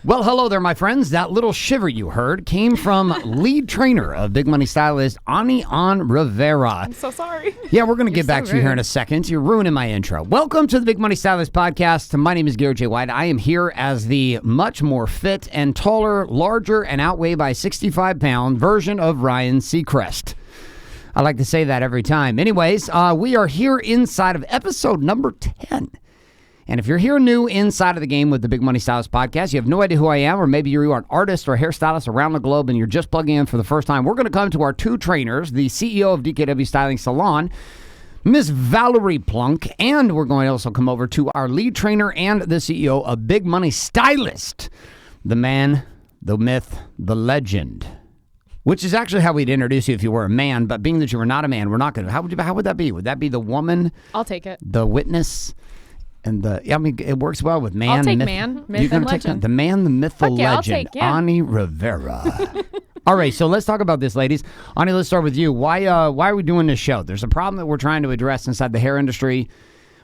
Well, hello there, my friends. That little shiver you heard came from lead trainer of Big Money Stylist, Ani Rivera. I'm so sorry. Yeah, we're going to get back to you here in a second. You're ruining my intro. Welcome to the Big Money Stylist podcast. My name is Gary J. White. I am here as the much more fit and taller, larger, and outweigh by 65-pound version of Ryan Seacrest. I like to say that every time. Anyways, we are here inside of episode number 10. And if you're here new inside of the game with the Big Money Stylist podcast, you have no idea who I am, or maybe you are an artist or a hairstylist around the globe and you're just plugging in for the first time, we're going to come to our two trainers, the CEO of DKW Styling Salon, Miss Valerie Plunk, and we're going to also come over to our lead trainer and the CEO of Big Money Stylist, the man, the myth, the legend, which is actually how we'd introduce you if you were a man, but being that you were not a man, we're not going to. How would that be? Would that be the woman? I'll take it. The witness? And it works well with man. I'll take myth, man, myth, and legend. The man, the myth, the legend. Ani Rivera. All right, so let's talk about this, ladies. Ani, let's start with you. Why are we doing this show? There's a problem that we're trying to address inside the hair industry.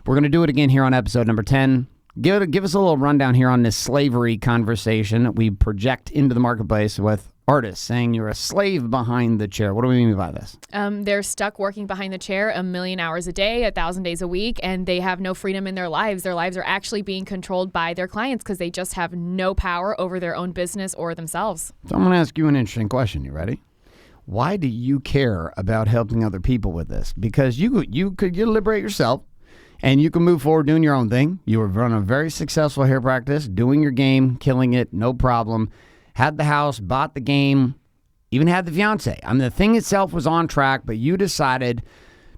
We're going to do it again here on episode number 10. Give us a little rundown here on this slavery conversation that we project into the marketplace with artists saying you're a slave behind the chair. What do we mean by this? They're stuck working behind the chair 1,000,000 hours a day, 1,000 days a week, and they have no freedom in their lives. Their lives are actually being controlled by their clients because they just have no power over their own business or themselves. So I'm going to ask you an interesting question. You ready? Why do you care about helping other people with this? Because you liberate yourself and you can move forward doing your own thing. You were running a very successful hair practice, doing your game, killing it, no problem. Had the house, bought the game, even had the fiance. I mean, the thing itself was on track, but you decided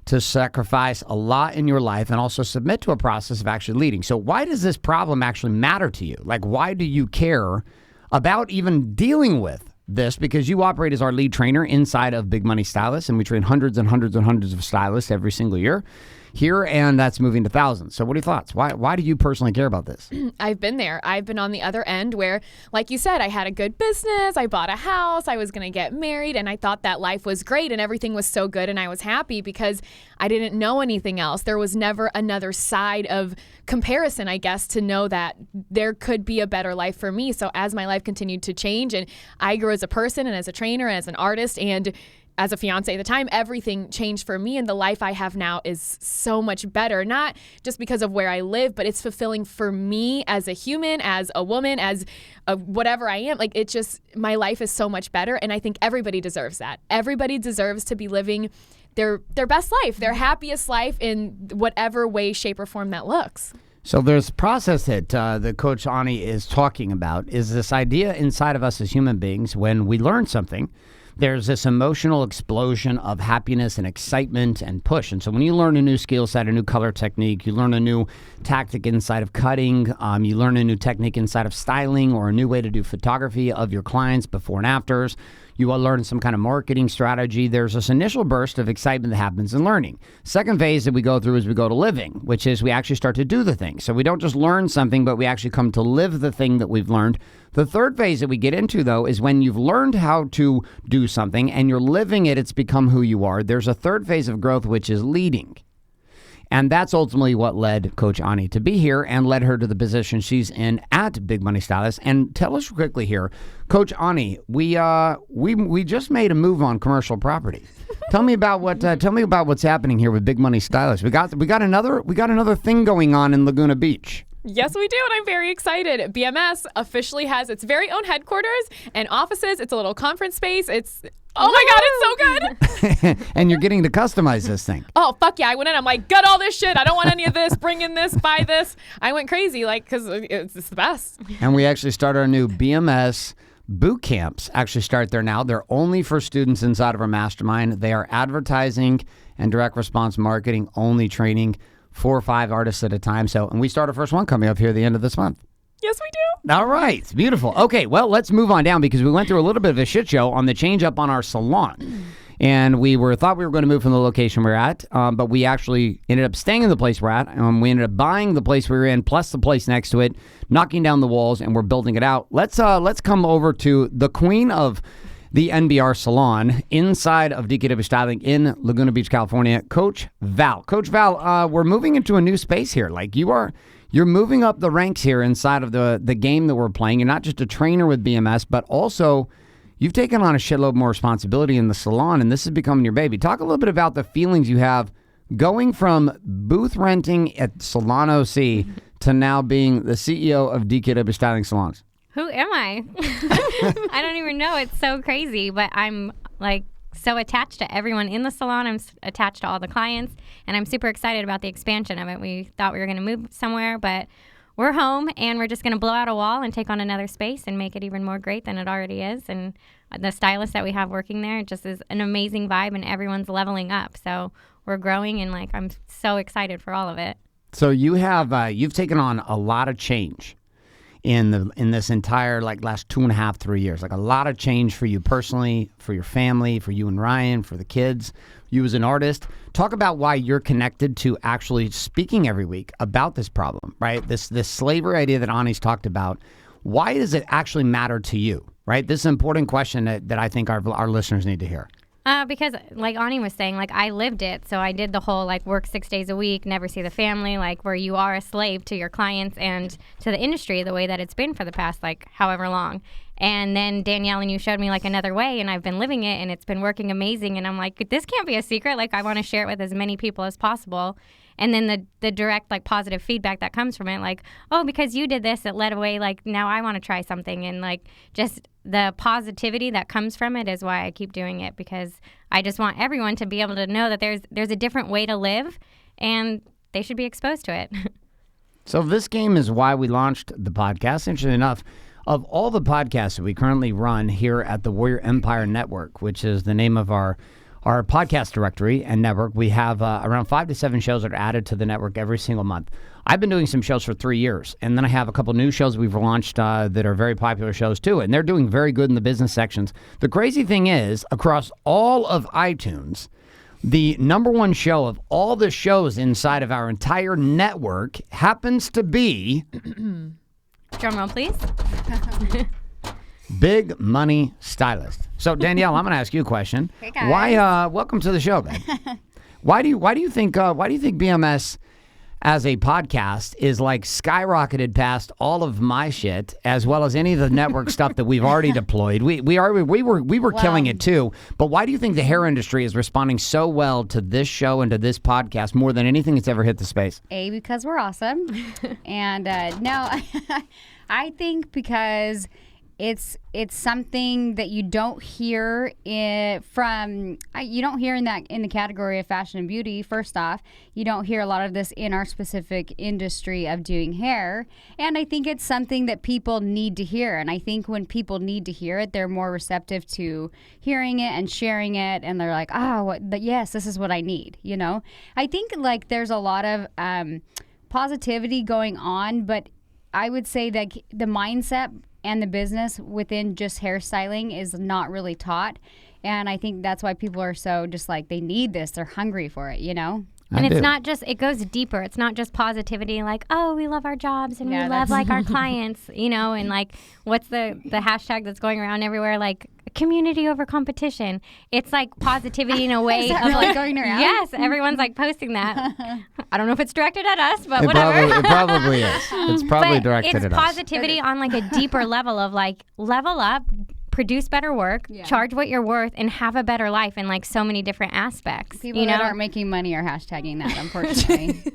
to sacrifice a lot in your life and also submit to a process of actually leading. So why does this problem actually matter to you? Like, why do you care about even dealing with this? Because you operate as our lead trainer inside of Big Money Stylists, and we train hundreds and hundreds and hundreds of stylists every single year here, and that's moving to thousands. So what are your thoughts? Why do you personally care about this? I've been there. I've been on the other end where, like you said, I had a good business, I bought a house, I was going to get married, and I thought that life was great and everything was so good and I was happy because I didn't know anything else. There was never another side of comparison, I guess, to know that there could be a better life for me. So as my life continued to change and I grew as a person and as a trainer and as an artist and as a fiance at the time, everything changed for me, and the life I have now is so much better, not just because of where I live, but it's fulfilling for me as a human, as a woman, as whatever I am. Like, it just, my life is so much better, and I think everybody deserves that. Everybody deserves to be living their best life, their happiest life in whatever way, shape, or form that looks. So there's a process that Coach Ani is talking about, is this idea inside of us as human beings when we learn something. There's this emotional explosion of happiness and excitement and push. And so when you learn a new skill set, a new color technique, you learn a new tactic inside of cutting, you learn a new technique inside of styling or a new way to do photography of your clients before and afters, you will learn some kind of marketing strategy. There's this initial burst of excitement that happens in learning. Second phase that we go through is we go to living, which is we actually start to do the thing. So we don't just learn something, but we actually come to live the thing that we've learned. The third phase that we get into, though, is when you've learned how to do something and you're living it, it's become who you are. There's a third phase of growth, which is leading. And that's ultimately what led Coach Ani to be here and led her to the position she's in at Big Money Stylist. And tell us quickly here, Coach Ani, we just made a move on commercial property. Tell me about what's happening here with Big Money Stylist. We got another thing going on in Laguna Beach. Yes, we do, and I'm very excited. BMS officially has its very own headquarters and offices. It's a little conference space. Oh my God, it's so good. And you're getting to customize this thing. Oh, fuck yeah. I went in, I'm like, gut all this shit. I don't want any of this. Bring in this, buy this. I went crazy, because it's the best. And we actually start our new BMS boot camps actually start there now. They're only for students inside of our mastermind. They are advertising and direct response marketing only training, 4 or 5 artists at a time. And we start our first one coming up here at the end of this month. Yes, we do. All right. Beautiful. Okay, well, let's move on down because we went through a little bit of a shit show on the change up on our salon. And we thought we were going to move from the location we were at, but we actually ended up staying in the place we're at. We ended up buying the place we were in, plus the place next to it, knocking down the walls, and we're building it out. Let's come over to the queen of the NBR salon inside of DKW Styling in Laguna Beach, California, Coach Val. Coach Val, we're moving into a new space here. Like, you are you're moving up the ranks here inside of the game that we're playing. You're not just a trainer with BMS, but also you've taken on a shitload more responsibility in the salon, and this is becoming your baby. Talk a little bit about the feelings you have going from booth renting at Salon OC to now being the CEO of DKW Styling Salons. Who am I? I don't even know. It's so crazy, but I'm like so attached to everyone in the salon. I'm attached to all the clients, and I'm super excited about the expansion of it. We thought we were going to move somewhere, but we're home, and we're just going to blow out a wall and take on another space and make it even more great than it already is. And the stylists that we have working there just is an amazing vibe, and everyone's leveling up. So we're growing, and like I'm so excited for all of it. So you have you've taken on a lot of change in this entire like last 2.5, 3 years. Like a lot of change for you personally, for your family, for you and Ryan, for the kids, you as an artist. Talk about why you're connected to actually speaking every week about this problem, right? This slavery idea that Ani's talked about. Why does it actually matter to you, right? This is an important question that I think our listeners need to hear. Because like Ani was saying, like I lived it. So I did the whole like work 6 days a week, never see the family, like where you are a slave to your clients and to the industry the way that it's been for the past like however long. And then Danielle and you showed me like another way, and I've been living it, and it's been working amazing. And I'm like, this can't be a secret. Like I want to share it with as many people as possible. And then the direct like positive feedback that comes from it, like, oh, because you did this, it led away. Like now I want to try something, and like just the positivity that comes from it is why I keep doing it, because I just want everyone to be able to know that there's a different way to live, and they should be exposed to it. So this game is why we launched the podcast. Interestingly enough, of all the podcasts that we currently run here at the Warrior Empire Network, which is the name of our podcast directory and network, we have around 5 to 7 shows that are added to the network every single month. I've been doing some shows for 3 years, and then I have a couple new shows we've launched that are very popular shows too, and they're doing very good in the business sections. The crazy thing is, across all of iTunes, the number one show of all the shows inside of our entire network happens to be... Drum roll, please. Big Money Stylist. So Danielle, I'm going to ask you a question. Hey guys. Why? Welcome to the show, babe. Why do you think BMS as a podcast is like skyrocketed past all of my shit, as well as any of the network stuff that we've already deployed? We were killing it too. But why do you think the hair industry is responding so well to this show and to this podcast more than anything that's ever hit the space? A, because we're awesome, and no, I think because it's something that you don't hear in the category of fashion and beauty. First off, you don't hear a lot of this in our specific industry of doing hair, and I think it's something that people need to hear. And I think when people need to hear it, they're more receptive to hearing it and sharing it, and they're like, yes, this is what I need. You know, I think like there's a lot of positivity going on, but I would say that the mindset and the business within just hairstyling is not really taught. And I think that's why people are so just like, they need this. They're hungry for it, you know? And it's not just, it goes deeper. It's not just positivity like, oh, we love our jobs and we love like our clients, you know, and like what's the hashtag that's going around everywhere, like community over competition. It's like positivity in a way. Is that of really like, going around? Yes, everyone's like posting that. I don't know if it's directed at us, but whatever. It probably is. It's probably directed at us. It's positivity on like a deeper level of like level up, produce better work, charge what you're worth, and have a better life in like so many different aspects. People that aren't making money are hashtagging that, unfortunately.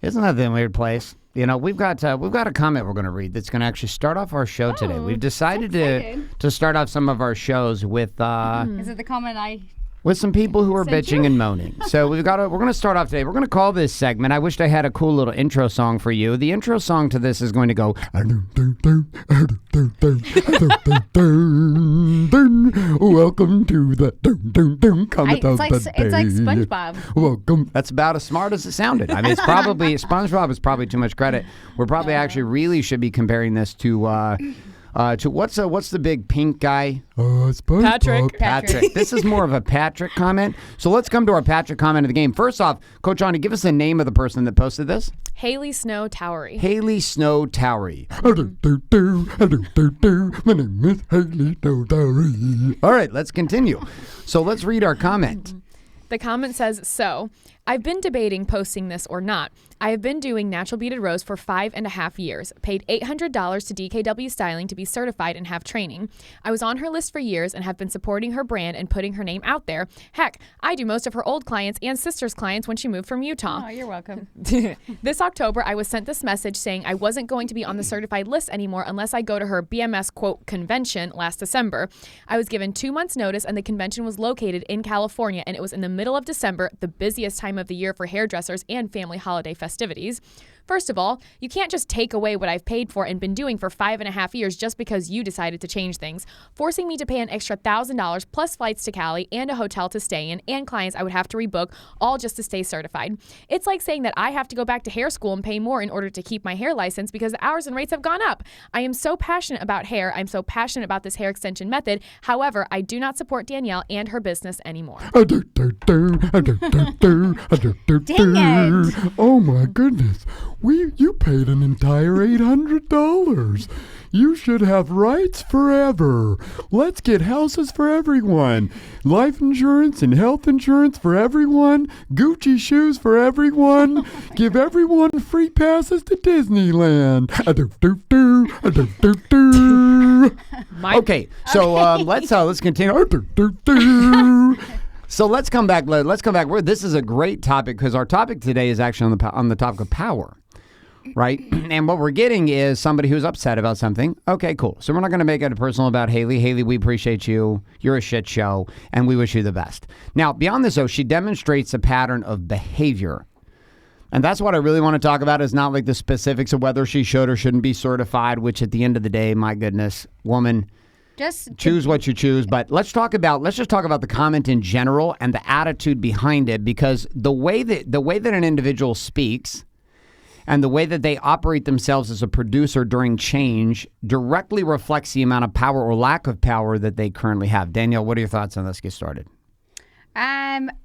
Isn't that the weird place? You know, we've got a comment we're going to read that's going to actually start off our show today. We've decided to start off some of our shows with Is it the comment with some people who are bitching and moaning. So we're going to start off today. We're going to call this segment. I wished I had a cool little intro song for you. The intro song to this is going to go. Welcome to the comment of the day. It's like SpongeBob. Welcome. That's about as smart as it sounded. I mean, it's probably SpongeBob is probably too much credit. We're probably actually really should be comparing this to what's the big pink guy? Patrick. This is more of a Patrick comment. So let's come to our Patrick comment of the game. First off, Coach Ani, give us the name of the person that posted this. Haley Snow Towery. Haley Snow Towery. My name is Haley Snow Towery. All right, let's continue. So let's read our comment. The comment says, so, I've been debating posting this or not. I have been doing natural beaded rose for 5.5 years, paid $800 to DKW Styling to be certified and have training. I was on her list for years and have been supporting her brand and putting her name out there. Heck, I do most of her old clients and sister's clients when she moved from Utah. Oh, you're welcome. This October, I was sent this message saying I wasn't going to be on the certified list anymore unless I go to her BMS, quote, convention last December. I was given 2 months notice and the convention was located in California and it was in the middle of December, the busiest time of the year for hairdressers and family holiday festivities. First of all, you can't just take away what I've paid for and been doing for 5.5 years just because you decided to change things, forcing me to pay an extra $1,000 plus flights to Cali and a hotel to stay in and clients I would have to rebook, all just to stay certified. It's like saying that I have to go back to hair school and pay more in order to keep my hair license because the hours and rates have gone up. I am so passionate about hair. I'm so passionate about this hair extension method. However, I do not support Danielle and her business anymore. Dang it. Oh my goodness. You paid an entire $800. You should have rights forever. Let's get houses for everyone. Life insurance and health insurance for everyone. Gucci shoes for everyone. Give everyone free passes to Disneyland. Okay, so let's continue. So let's come back. This is a great topic because our topic today is actually on the topic of power, right? And what we're getting is somebody who's upset about something. Okay, cool. So we're not going to make it personal about Haley. Haley, we appreciate you. You're a shit show, and we wish you the best. Now, beyond this, though, she demonstrates a pattern of behavior. And that's what I really want to talk about is not like the specifics of whether she should or shouldn't be certified, which at the end of the day, my goodness, woman, Just choose what you choose. But let's just talk about the comment in general and the attitude behind it, because the way that an individual speaks and the way that they operate themselves as a producer during change directly reflects the amount of power or lack of power that they currently have. Danielle, what are your thoughts on this? Get started.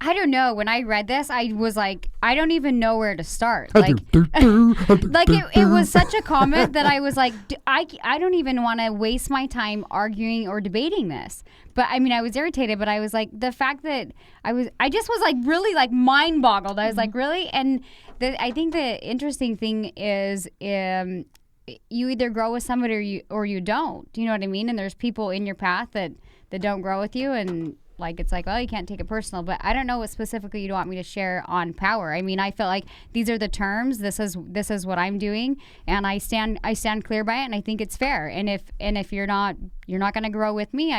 I don't know. When I read this, I was like, I don't even know where to start. Like, it was such a comment that I was like, I don't even want to waste my time arguing or debating this. But I mean, I was irritated, but I was like, the fact that I just was like really like mind boggled. I was like, really? And I think the interesting thing is, you either grow with somebody or you don't. Do you know what I mean? And there's people in your path that don't grow with you, and like it's like, oh, you can't take it personal. But I don't know what specifically you'd want me to share on power. I mean, I feel like these are the terms. This is what I'm doing, and I stand clear by it, and I think it's fair. And if you're not going to grow with me,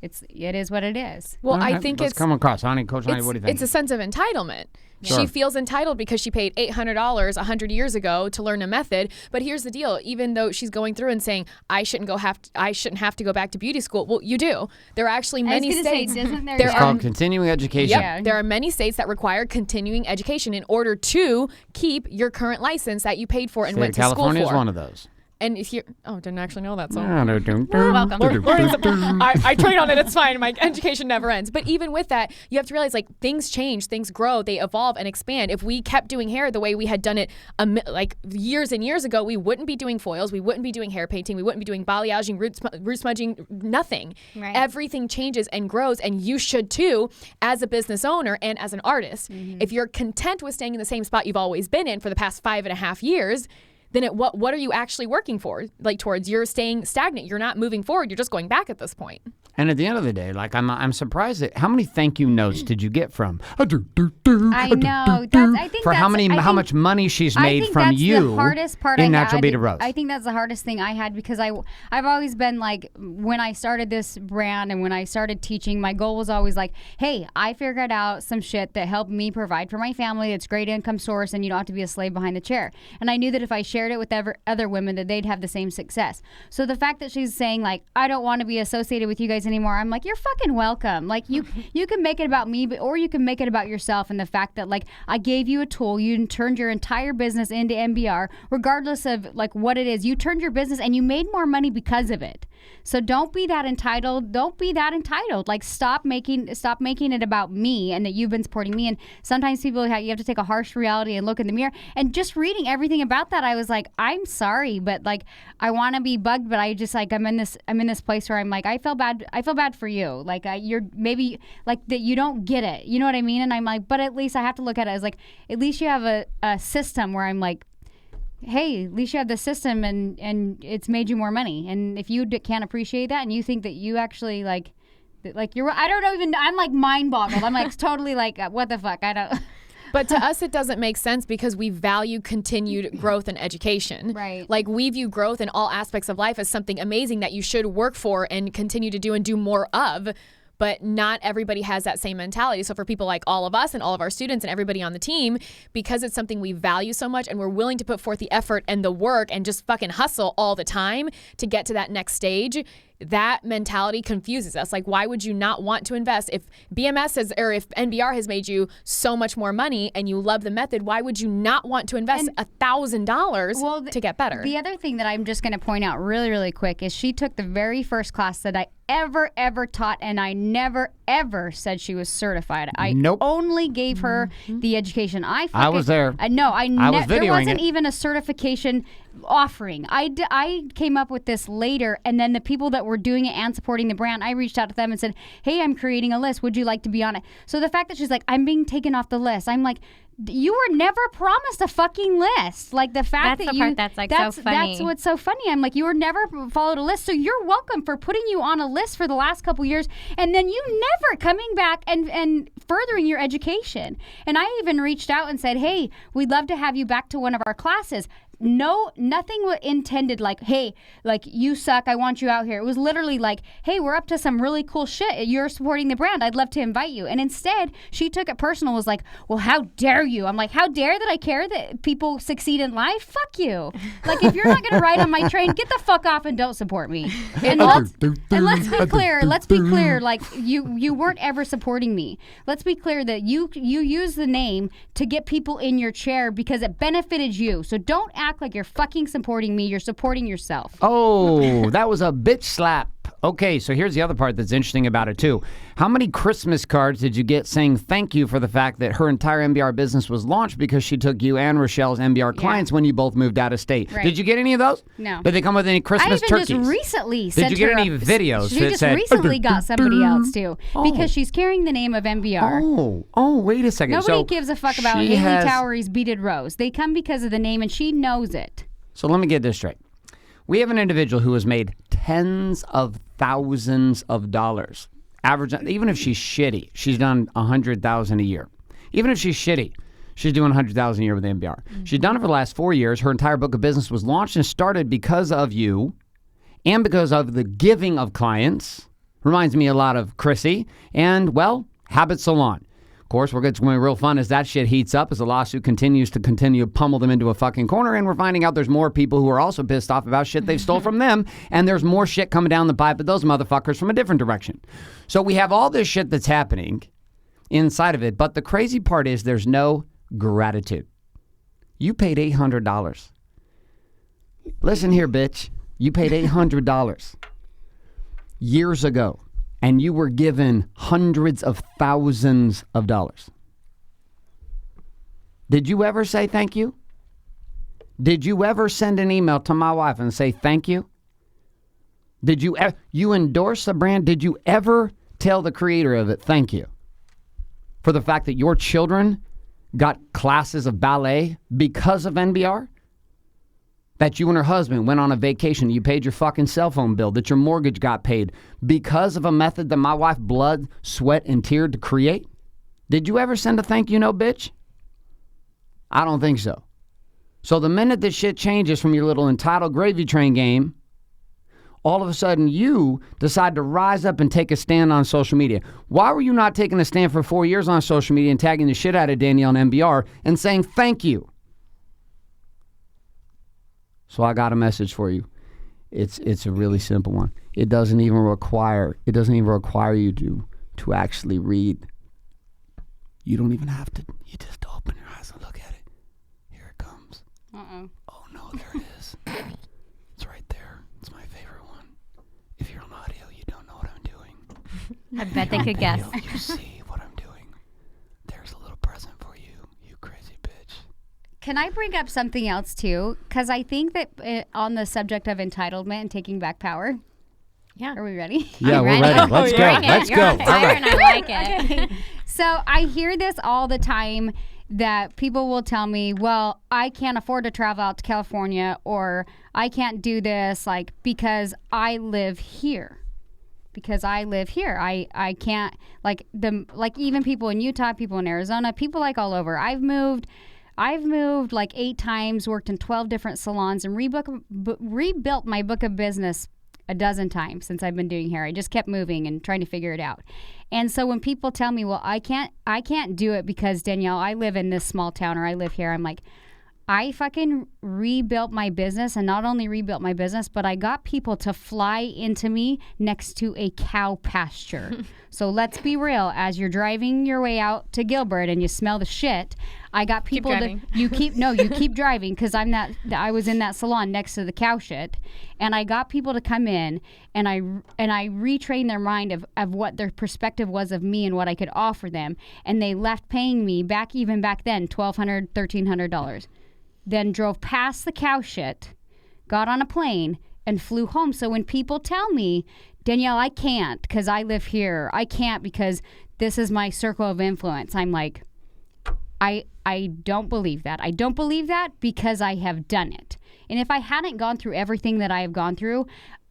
it is what it is. Well, Right, I think let's it's come across. Coach Honey, what do you think? It's a sense of entitlement. Sure. She feels entitled because she paid $800 100 years ago to learn a method. But here's the deal: even though she's going through and saying I shouldn't have to go back to beauty school, well, you do. There are actually many states. It's called continuing education. Yep. Yeah. There are many states that require continuing education in order to keep your current license that you paid for and went to school for. California is one of those. And if you didn't actually know that song. Welcome. I train on it. It's fine. My education never ends. But even with that, you have to realize like things change, things grow, they evolve and expand. If we kept doing hair the way we had done it like years and years ago, we wouldn't be doing foils, we wouldn't be doing hair painting, we wouldn't be doing balayaging, root smudging, nothing. Right. Everything changes and grows, and you should too as a business owner and as an artist. Mm-hmm. If you're content with staying in the same spot you've always been in for the past 5.5 years, then what are you actually working for? Like towards you're staying stagnant. You're not moving forward. You're just going back at this point. And at the end of the day, like I'm surprised at how many thank you notes did you get from? I know. I think for how much money she's made from you the hardest part in Natural Beaded Rose. I think that's the hardest thing I had because I've always been like, when I started this brand and when I started teaching, my goal was always like, hey, I figured out some shit that helped me provide for my family. It's great income source, and you don't have to be a slave behind the chair. And I knew that if I shared it with other women, that they'd have the same success. So the fact that she's saying like, I don't want to be associated with you guys anymore, I'm like, you're fucking welcome. Like you can make it about me, or you can make it about yourself. And the fact that like I gave you a tool, you turned your entire business into MBR, regardless of like what it is. You turned your business and you made more money because of it. So don't be that entitled. Don't be that entitled. Like stop making it about me and that you've been supporting me. And sometimes people you have to take a harsh reality and look in the mirror. And just reading everything about that, I was like, I'm sorry, but like I want to be bugged, but I just like I'm in this place where I'm like I feel bad for you. Like you're maybe like that you don't get it. You know what I mean? And I'm like, but at least I have to look at it as like at least you have a system where I'm like, hey, at least you have the system and it's made you more money. And if you can't appreciate that and you think that you actually like you're, I don't know, even I'm like mind boggled. I'm like totally like what the fuck? I don't. But to us, it doesn't make sense because we value continued growth and education. Right. Like we view growth in all aspects of life as something amazing that you should work for and continue to do and do more of. But not everybody has that same mentality. So for people like all of us and all of our students and everybody on the team, because it's something we value so much and we're willing to put forth the effort and the work and just fucking hustle all the time to get to that next stage, that mentality confuses us. Like, why would you not want to invest? If BMS has, or if NBR has made you so much more money and you love the method, why would you not want to invest $1,000 to get better? The other thing that I'm just going to point out really, really quick is she took the very first class that I ever taught, and I never, ever said she was certified. I only gave her the education. I was there. No, I was videoing there wasn't it. even a certification offering. I came up with this later, and then the people that were doing it and supporting the brand, I reached out to them and said, hey, I'm creating a list. Would you like to be on it? So the fact that she's like, I'm being taken off the list, I'm like, you were never promised a fucking list. Like the fact that's that the you part that's like so funny. That's what's so funny. I'm like, you were never followed a list, so you're welcome for putting you on a list for the last couple years, and then you never coming back and furthering your education. And I even reached out and said, hey, we'd love to have you back to one of our classes. No, nothing intended like, hey, like you suck, I want you out here. It was literally like, hey, we're up to some really cool shit. You're supporting the brand. I'd love to invite you. And instead, she took it personal, was like, well, how dare you? I'm like, how dare that I care that people succeed in life? Fuck you. Like, if you're not going to ride on my train, get the fuck off and don't support me. And let's be clear, like you weren't ever supporting me. Let's be clear that you use the name to get people in your chair because it benefited you. So don't act like you're fucking supporting me. You're supporting yourself. Oh, that was a bitch slap. Okay, so here's the other part that's interesting about it, too. How many Christmas cards did you get saying thank you for the fact that her entire MBR business was launched because she took you and Rochelle's MBR clients when you both moved out of state? Right. Did you get any of those? No. Did they come with any Christmas turkeys? I even just recently Did you get any videos She that just said, recently got somebody else, too, because she's carrying the name of MBR. Oh, wait a second. Nobody gives a fuck about Haley Towery's beaded rose. They come because of the name, and she knows it. So let me get this straight. We have an individual who has made tens of thousands of dollars. Average, even if she's shitty, she's done $100,000 a year. Even if she's shitty, she's doing $100,000 a year with MBR. She's done it for the last 4 years. Her entire book of business was launched and started because of you and because of the giving of clients. Reminds me a lot of Chrissy and, well, Habit Salon. Of course, we're going to be real fun as that shit heats up, as the lawsuit continues to pummel them into a fucking corner, and we're finding out there's more people who are also pissed off about shit they've stole from them, and there's more shit coming down the pipe, but those motherfuckers from a different direction. So we have all this shit that's happening inside of it, but the crazy part is there's no gratitude. You paid $800. Listen here, bitch. You paid $800 years ago. And you were given hundreds of thousands of dollars. Did you ever say thank you? Did you ever send an email to my wife and say thank you? Did you endorse the brand? Did you ever tell the creator of it thank you for the fact that your children got classes of ballet because of NBR? That you and her husband went on a vacation, you paid your fucking cell phone bill, that your mortgage got paid because of a method that my wife blood, sweat, and tear to create? Did you ever send a thank you note, bitch? I don't think so. So the minute this shit changes from your little entitled gravy train game, all of a sudden you decide to rise up and take a stand on social media. Why were you not taking a stand for 4 years on social media and tagging the shit out of Danielle and MBR and saying thank you? So I got a message for you. It's a really simple one. It doesn't even require you to actually read. You don't even have to. You just open your eyes and look at it. Here it comes. Oh no, there it is. It's right there. It's my favorite one. I bet they could guess. You see what I'm doing? There's a little present for you, you crazy bitch. Can I bring up something else too? Because I think that on the subject of entitlement and taking back power. Yeah. Are we ready? Yeah, I'm we're ready. ready. Let's go. Bring it. Let's You're go. on fire and I like it. So I hear this all the time that people will tell me, well, I can't afford to travel out to California, or I can't do this because I live here. Because I live here. I can't even people in Utah, people in Arizona, people all over. I've moved 8 times, worked in 12 different salons, and rebuilt my book of business a dozen times since I've been doing hair. I just kept moving and trying to figure it out. And so when people tell me, well, I can't do it because, Danielle, I live in this small town, or I live here, I'm like, I fucking rebuilt my business, and not only rebuilt my business, but I got people to fly into me next to a cow pasture. So let's be real. As you're driving your way out to Gilbert and you smell the shit, I got people you keep driving, because I was in that salon next to the cow shit, and I got people to come in, and I retrained their mind of what their perspective was of me and what I could offer them, and they left paying me back then $1,200, $1,300. Then drove past the cow shit, got on a plane, and flew home. So when people tell me, Danielle, I can't because I live here, I can't because this is my circle of influence, I'm like, I don't believe that. I don't believe that because I have done it. And if I hadn't gone through everything that I have gone through,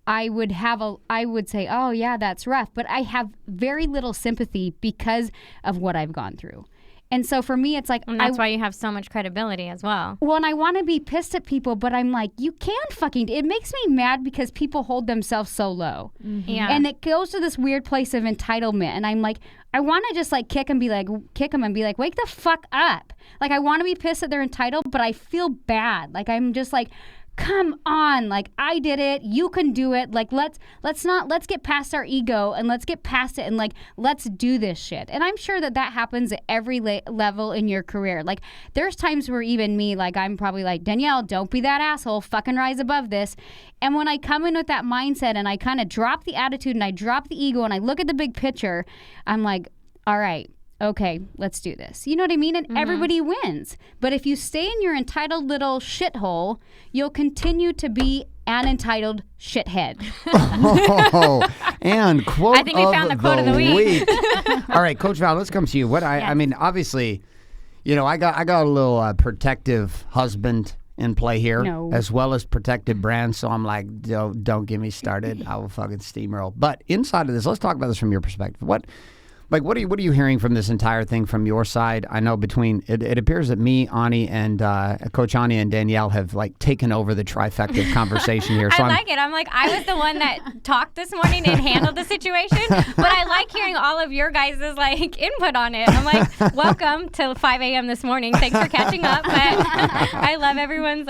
I would say, oh yeah, that's rough. But I have very little sympathy because of what I've gone through. And so for me, it's like... And that's why you have so much credibility as well. Well, and I want to be pissed at people, but I'm like, you can't fucking... It makes me mad because people hold themselves so low. Mm-hmm. Yeah. And it goes to this weird place of entitlement. And I'm like, I want to just kick them and be like, wake the fuck up. I want to be pissed that they're entitled, but I feel bad. I'm just like... Come on, I did it. You can do it. Let's get past our ego and let's get past it and let's do this shit. And I'm sure that happens at every level in your career. There's times where even me, I'm probably Danielle, don't be that asshole. Fucking rise above this. And when I come in with that mindset and I kind of drop the attitude and I drop the ego and I look at the big picture, I'm like, all right. Okay, let's do this. You know what I mean? And everybody wins. But if you stay in your entitled little shithole, you'll continue to be an entitled shithead. Oh, and quote I think we found the quote of the week. All right, Coach Val, let's come to you. I mean, obviously, I got a little protective husband in play here, as well as protective brands. So I'm like, don't get me started. I will fucking steamroll. But inside of this, let's talk about this from your perspective. What are you hearing from this entire thing from your side? I know it appears that me, Ani, and Coach Ani and Danielle have taken over the trifecta conversation here. So I like it. I'm like, I was the one that talked this morning and handled the situation, but I like hearing all of your guys' input on it. I'm like, welcome to 5 a.m. this morning. Thanks for catching up. But I love everyone's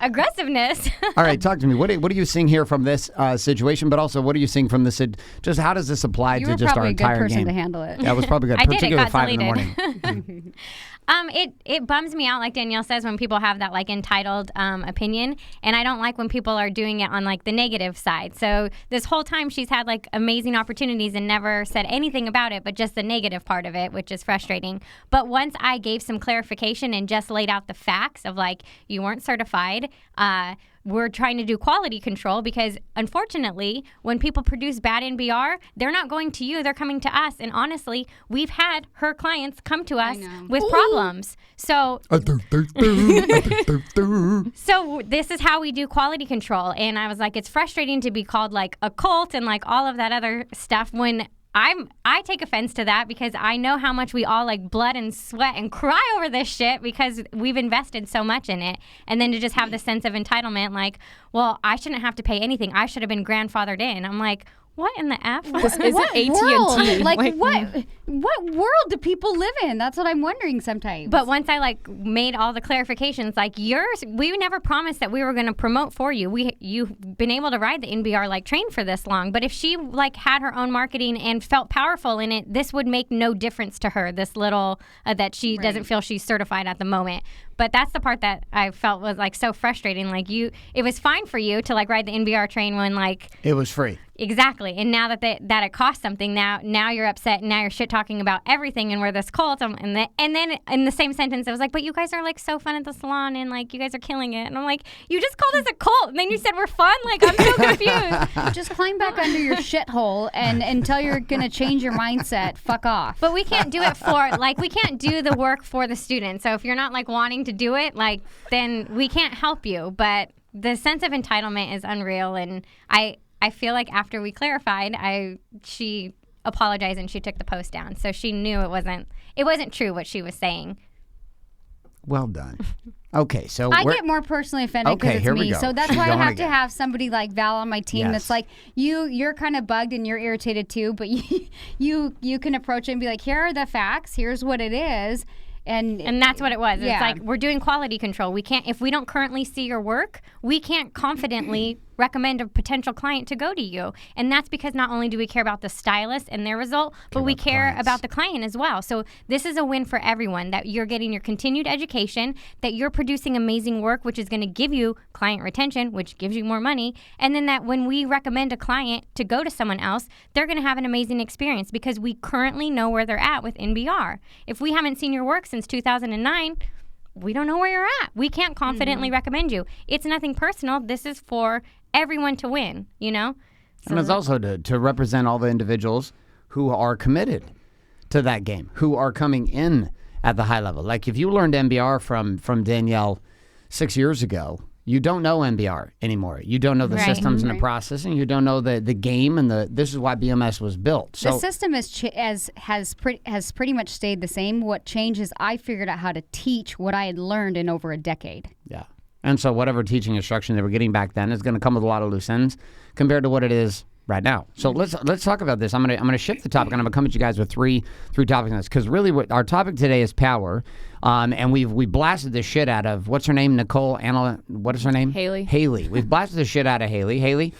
aggressiveness. All right, talk to me. What are you seeing here from this situation, but also what are you seeing from this? Just how does this apply to just our entire game? You were probably a good person to handle it. That was probably good, particularly at 5 in the morning. It bums me out, like Danielle says, when people have that entitled opinion, and I don't like when people are doing it on the negative side. So this whole time she's had amazing opportunities and never said anything about it, but just the negative part of it, which is frustrating. But once I gave some clarification and just laid out the facts of you weren't certified, we're trying to do quality control because, unfortunately, when people produce bad NBR, they're not going to you, they're coming to us. And honestly, we've had her clients come to us with problems. So this is how we do quality control. And I was like, it's frustrating to be called a cult and all of that other stuff when I take offense to that because I know how much we all blood and sweat and cry over this shit because we've invested so much in it. And then to just have the sense of entitlement, well, I shouldn't have to pay anything. I should have been grandfathered in. I'm like, what in the F? This isn't AT&T. What world do people live in? That's what I'm wondering sometimes. But once I made all the clarifications, we never promised that we were going to promote for you. You've been able to ride the NBR train for this long. But if she had her own marketing and felt powerful in it, this would make no difference to her. This little that she doesn't feel she's certified at the moment. But that's the part that I felt was so frustrating. It was fine for you to ride the NBR train when it was free. Exactly. And now that that it costs something, now you're upset, and now you're shit talking about everything, and we're this cult. And then in the same sentence, it was like, but you guys are like so fun at the salon, and like you guys are killing it. And I'm like, you just called us a cult, and then you said we're fun. Like, I'm so confused. Just climb back under your shithole and until you're gonna change your mindset, fuck off. But we can't do it we can't do the work for the students. So if you're not like wanting to do it, like, then we can't help you. But the sense of entitlement is unreal, and I feel like after we clarified, she apologized and she took the post down. So she knew it wasn't true what she was saying. Well done. Okay, so I get more personally offended because here it's we me. go. So that's She's why I going have again. to have somebody like Val on my team Yes. that's like, you're kind of bugged and you're irritated too, but you can approach it and be like, here are the facts, here's what it is. And that's what it was. Yeah. It's like, we're doing quality control. We can't, if we don't currently see your work, we can't confidently recommend a potential client to go to you. And that's because not only do we care about the stylist and their result, but we care about the client as well. So this is a win for everyone, that you're getting your continued education, that you're producing amazing work, which is going to give you client retention, which gives you more money. And then that when we recommend a client to go to someone else, they're going to have an amazing experience because we currently know where they're at with NBR. If we haven't seen your work since 2009, we don't know where you're at. We can't confidently recommend you. It's nothing personal. This is for everyone to win, you know? So and it's also to represent all the individuals who are committed to that game, who are coming in at the high level. Like if you learned MBR from Danielle 6 years ago, you don't know MBR anymore. You don't know the systems and the processing. You don't know the game, and this is why BMS was built. So the system has pretty much stayed the same. What changed is I figured out how to teach what I had learned in over a decade. Yeah. And so whatever teaching instruction they were getting back then is going to come with a lot of loose ends compared to what it is right now. So let's talk about this. I'm gonna shift the topic, and I'm gonna come at you guys with three topics on this, because really what our topic today is power. And we blasted the shit out of, what's her name? Nicole Anna, what is her name? Haley. We've blasted the shit out of Haley. Haley,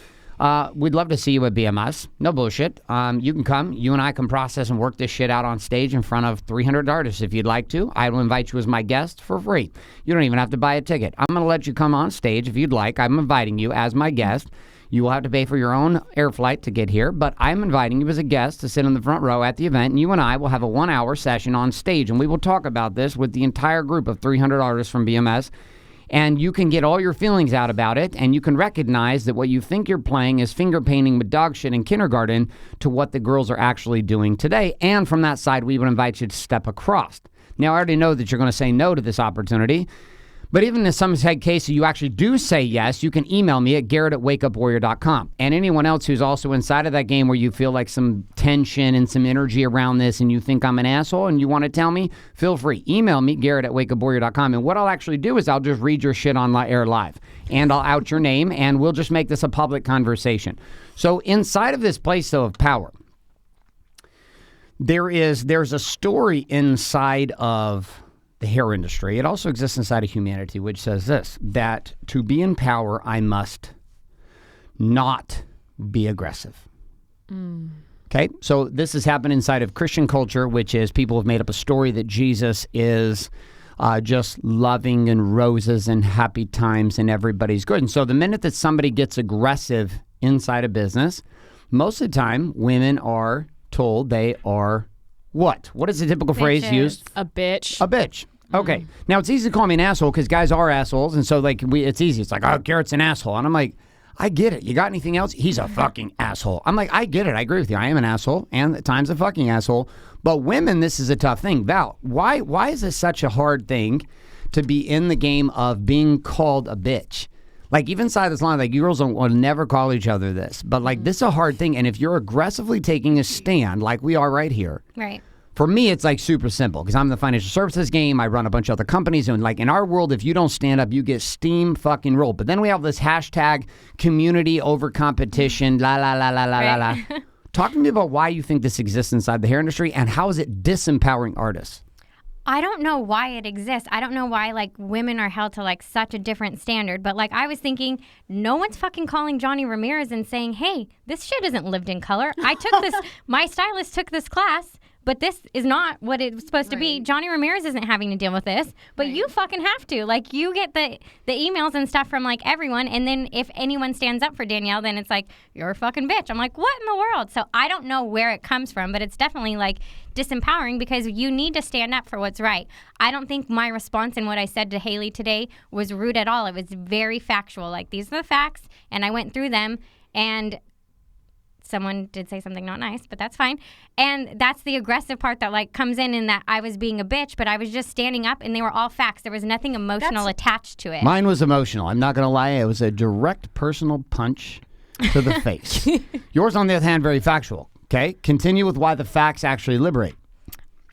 we'd love to see you at BMS. No bullshit. You can come. You and I can process and work this shit out on stage in front of 300 artists if you'd like to. I will invite you as my guest for free. You don't even have to buy a ticket. I'm going to let you come on stage if you'd like. I'm inviting you as my guest. You will have to pay for your own air flight to get here, but I'm inviting you as a guest to sit in the front row at the event, and you and I will have a 1-hour session on stage, and we will talk about this with the entire group of 300 artists from BMS. And you can get all your feelings out about it, and you can recognize that what you think you're playing is finger painting with dog shit in kindergarten to what the girls are actually doing today. And from that side, we would invite you to step across. Now, I already know that you're going to say no to this opportunity, but even in some case you actually do say yes, you can email me at garrett@wakeupwarrior.com. And anyone else who's also inside of that game where you feel like some tension and some energy around this and you think I'm an asshole and you want to tell me, feel free. Email me, garrett@wakeupwarrior.com. And what I'll actually do is I'll just read your shit on air live. And I'll out your name, and we'll just make this a public conversation. So inside of this place, though, of power, there's a story inside of the hair industry. It also exists inside of humanity, which says this, that to be in power, I must not be aggressive. Okay, so this has happened inside of Christian culture, which is people have made up a story that Jesus is just loving and roses and happy times and everybody's good. And so the minute that somebody gets aggressive inside a business, most of the time women are told they are what? What is the typical phrase used? A bitch. A bitch. Okay. Now, it's easy to call me an asshole because guys are assholes. And so, like, it's easy. It's like, oh, Garrett's an asshole. And I'm like, I get it. You got anything else? He's a fucking asshole. I'm like, I get it. I agree with you. I am an asshole and at times a fucking asshole. But women, this is a tough thing. Val, why is this such a hard thing to be in the game of being called a bitch? Like, even inside this line, like, girls will never call each other this. But, like, this is a hard thing. And if you're aggressively taking a stand, like we are right here. Right. For me, it's like super simple because I'm in the financial services game. I run a bunch of other companies. And like in our world, if you don't stand up, you get steam fucking rolled. But then we have this hashtag community over competition, la, la, la, la, la, la, la. Talk to me about why you think this exists inside the hair industry and how is it disempowering artists? I don't know why it exists. I don't know why, like, women are held to, like, such a different standard. But, like, I was thinking, no one's fucking calling Johnny Ramirez and saying, hey, this shit isn't lived in color. I took this, my stylist took this class, but this is not what it's supposed to be. Right. Johnny Ramirez isn't having to deal with this, but you fucking have to. Like, you get the emails and stuff from, like, everyone, and then if anyone stands up for Danielle, then it's like, you're a fucking bitch. I'm like, what in the world? So I don't know where it comes from, but it's definitely, like, disempowering because you need to stand up for what's right. I don't think my response and what I said to Haley today was rude at all. It was very factual. Like, these are the facts, and I went through them, and someone did say something not nice, but that's fine. And that's the aggressive part that, like, comes in that I was being a bitch, but I was just standing up, and they were all facts. There was nothing emotional attached to it. Mine was emotional. I'm not going to lie. It was a direct personal punch to the face. Yours, on the other hand, very factual. Okay? Continue with why the facts actually liberate.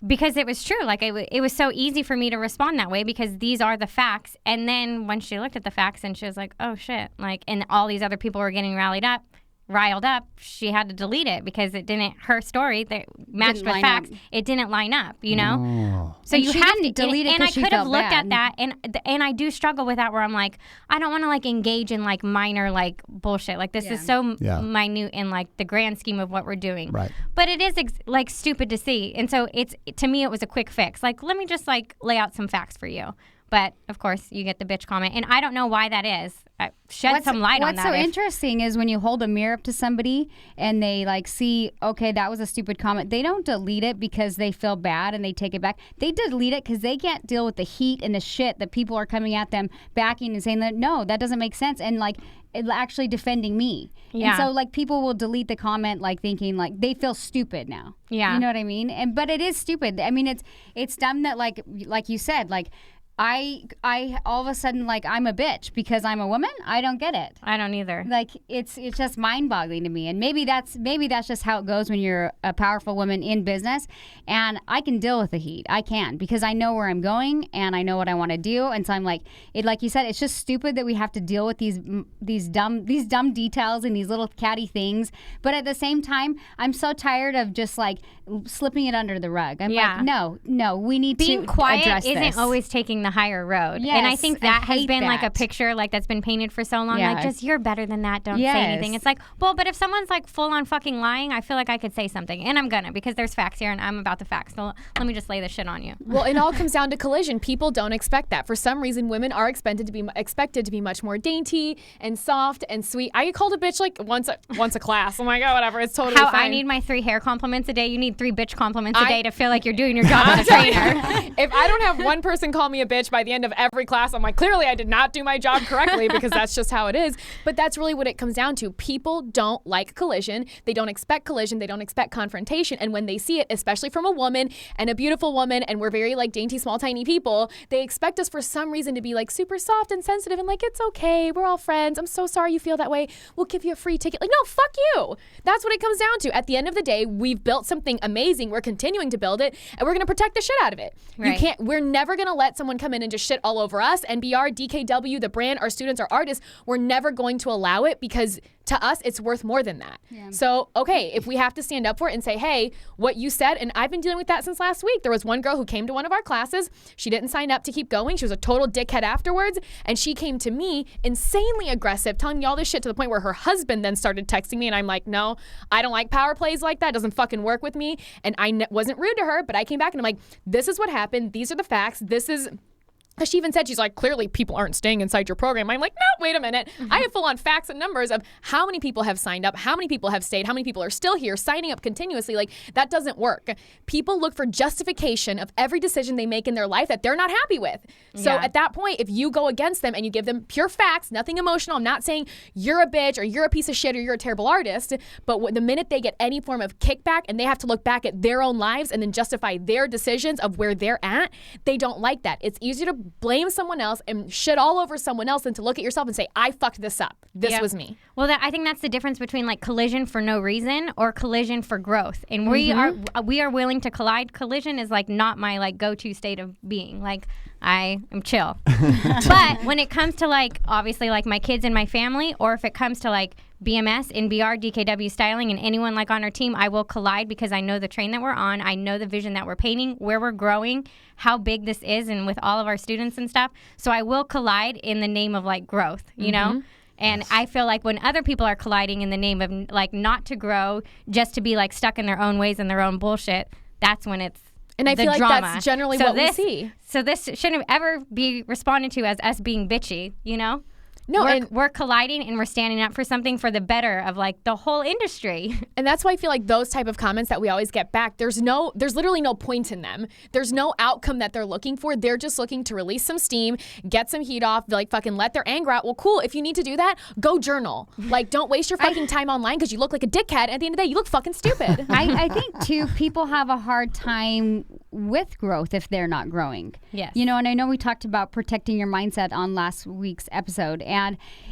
Because it was true. Like, it was so easy for me to respond that way because these are the facts. And then when she looked at the facts and she was like, oh, shit. Like, and all these other people were getting riled up, she had to delete it because it didn't, her story that matched with facts, it didn't line up, you know? So And you she have didn't to delete it and I 'cause she could have felt looked bad. at that and I do struggle with that where I'm like, I don't want to, like, engage in, like, minor, like, bullshit. Like, this is so minute in, like, the grand scheme of what we're doing. Right. But it is like stupid to see. And so to me it was a quick fix. Like, let me just, like, lay out some facts for you. But, of course, you get the bitch comment. And I don't know why that is. Shed some light on that. What's so interesting is when you hold a mirror up to somebody and they, like, see, okay, that was a stupid comment. They don't delete it because they feel bad and they take it back. They delete it because they can't deal with the heat and the shit that people are coming at them, backing and saying that, no, that doesn't make sense. And, like, actually defending me. Yeah. And so, like, people will delete the comment, like, thinking, like, they feel stupid now. Yeah. You know what I mean? But it is stupid. I mean, it's dumb that, like you said, like, I all of a sudden, like, I'm a bitch because I'm a woman. I don't get it. I don't either. Like, it's just mind-boggling to me. And maybe that's just how it goes when you're a powerful woman in business. And I can deal with the heat. I can because I know where I'm going and I know what I want to do. And so I'm like, like you said, it's just stupid that we have to deal with these dumb details and these little catty things. But at the same time, I'm so tired of just, like, slipping it under the rug. I'm like, no, we need being to quiet address isn't this. always taking the higher road. Yes, and I think that I has hate been like a that. picture like that's been painted for so long. Yeah. Like, just you're better than that. Don't say Yes. anything. It's like, well, but if someone's like full on fucking lying, I feel like I could say something, and I'm gonna because there's facts here, and I'm about the facts. So let me just lay this shit on you. Well, it all comes down to collision. People don't expect that. For some reason, women are expected to be much more dainty and soft and sweet. I get called a bitch like once a class. I'm like, oh, whatever. It's totally How fine. I need my 3 hair compliments a day. You need 3 bitch compliments a day to feel like you're doing your job as a trainer. If I don't have one person call me a bitch by the end of every class, I'm like, clearly I did not do my job correctly because that's just how it is. But that's really what it comes down to. People don't like collision. They don't expect collision. They don't expect confrontation. And when they see it, especially from a woman and a beautiful woman, and we're very, like, dainty, small, tiny people, they expect us for some reason to be, like, super soft and sensitive and, like, it's okay. We're all friends. I'm so sorry you feel that way. We'll give you a free ticket. Like, no, fuck you. That's what it comes down to. At the end of the day, we've built something amazing. We're continuing to build it, and we're going to protect the shit out of it. Right. We're never going to let someone come in and just shit all over us. NBR, DKW, the brand, our students, our artists, we're never going to allow it because to us, it's worth more than that. Yeah. So, okay, if we have to stand up for it and say, hey, what you said, and I've been dealing with that since last week. There was one girl who came to one of our classes. She didn't sign up to keep going. She was a total dickhead afterwards. And she came to me insanely aggressive, telling me all this shit to the point where her husband then started texting me. And I'm like, no, I don't like power plays like that. It doesn't fucking work with me. And I wasn't rude to her, but I came back and I'm like, this is what happened. These are the facts. This is... Because she even said, she's like, clearly people aren't staying inside your program. I'm like, no, wait a minute. I have full-on facts and numbers of how many people have signed up, how many people have stayed, how many people are still here, signing up continuously. Like, that doesn't work. People look for justification of every decision they make in their life that they're not happy with. So at that point, if you go against them and you give them pure facts, nothing emotional, I'm not saying you're a bitch or you're a piece of shit or you're a terrible artist, but the minute they get any form of kickback and they have to look back at their own lives and then justify their decisions of where they're at, they don't like that. It's easier to blame someone else and shit all over someone else than to look at yourself and say, I fucked this up. This was me. Well, I think that's the difference between, like, collision for no reason or collision for growth. And we are willing to collide. Collision is, like, not my, like, go-to state of being. Like, I am chill. But when it comes to, like, obviously, like, my kids and my family, or if it comes to, like, BMS, NBR, DKW styling, and anyone, like, on our team, I will collide because I know the train that we're on. I know the vision that we're painting, where we're growing, how big this is, and with all of our students and stuff. So I will collide in the name of, like, growth, you know? And I feel like when other people are colliding in the name of, like, not to grow, just to be, like, stuck in their own ways and their own bullshit, that's when it's And I the feel like drama. that's generally So what we this- see. So this shouldn't ever be responded to as us being bitchy, you know? No, we're colliding and we're standing up for something for the better of like the whole industry. And that's why I feel like those type of comments that we always get back, there's literally no point in them. There's no outcome that they're looking for. They're just looking to release some steam, get some heat off, like fucking let their anger out. Well, cool. If you need to do that, go journal. Like, don't waste your fucking time online because you look like a dickhead. At the end of the day, you look fucking stupid. I think too, people have a hard time with growth if they're not growing. Yes. You know, and I know we talked about protecting your mindset on last week's episode, and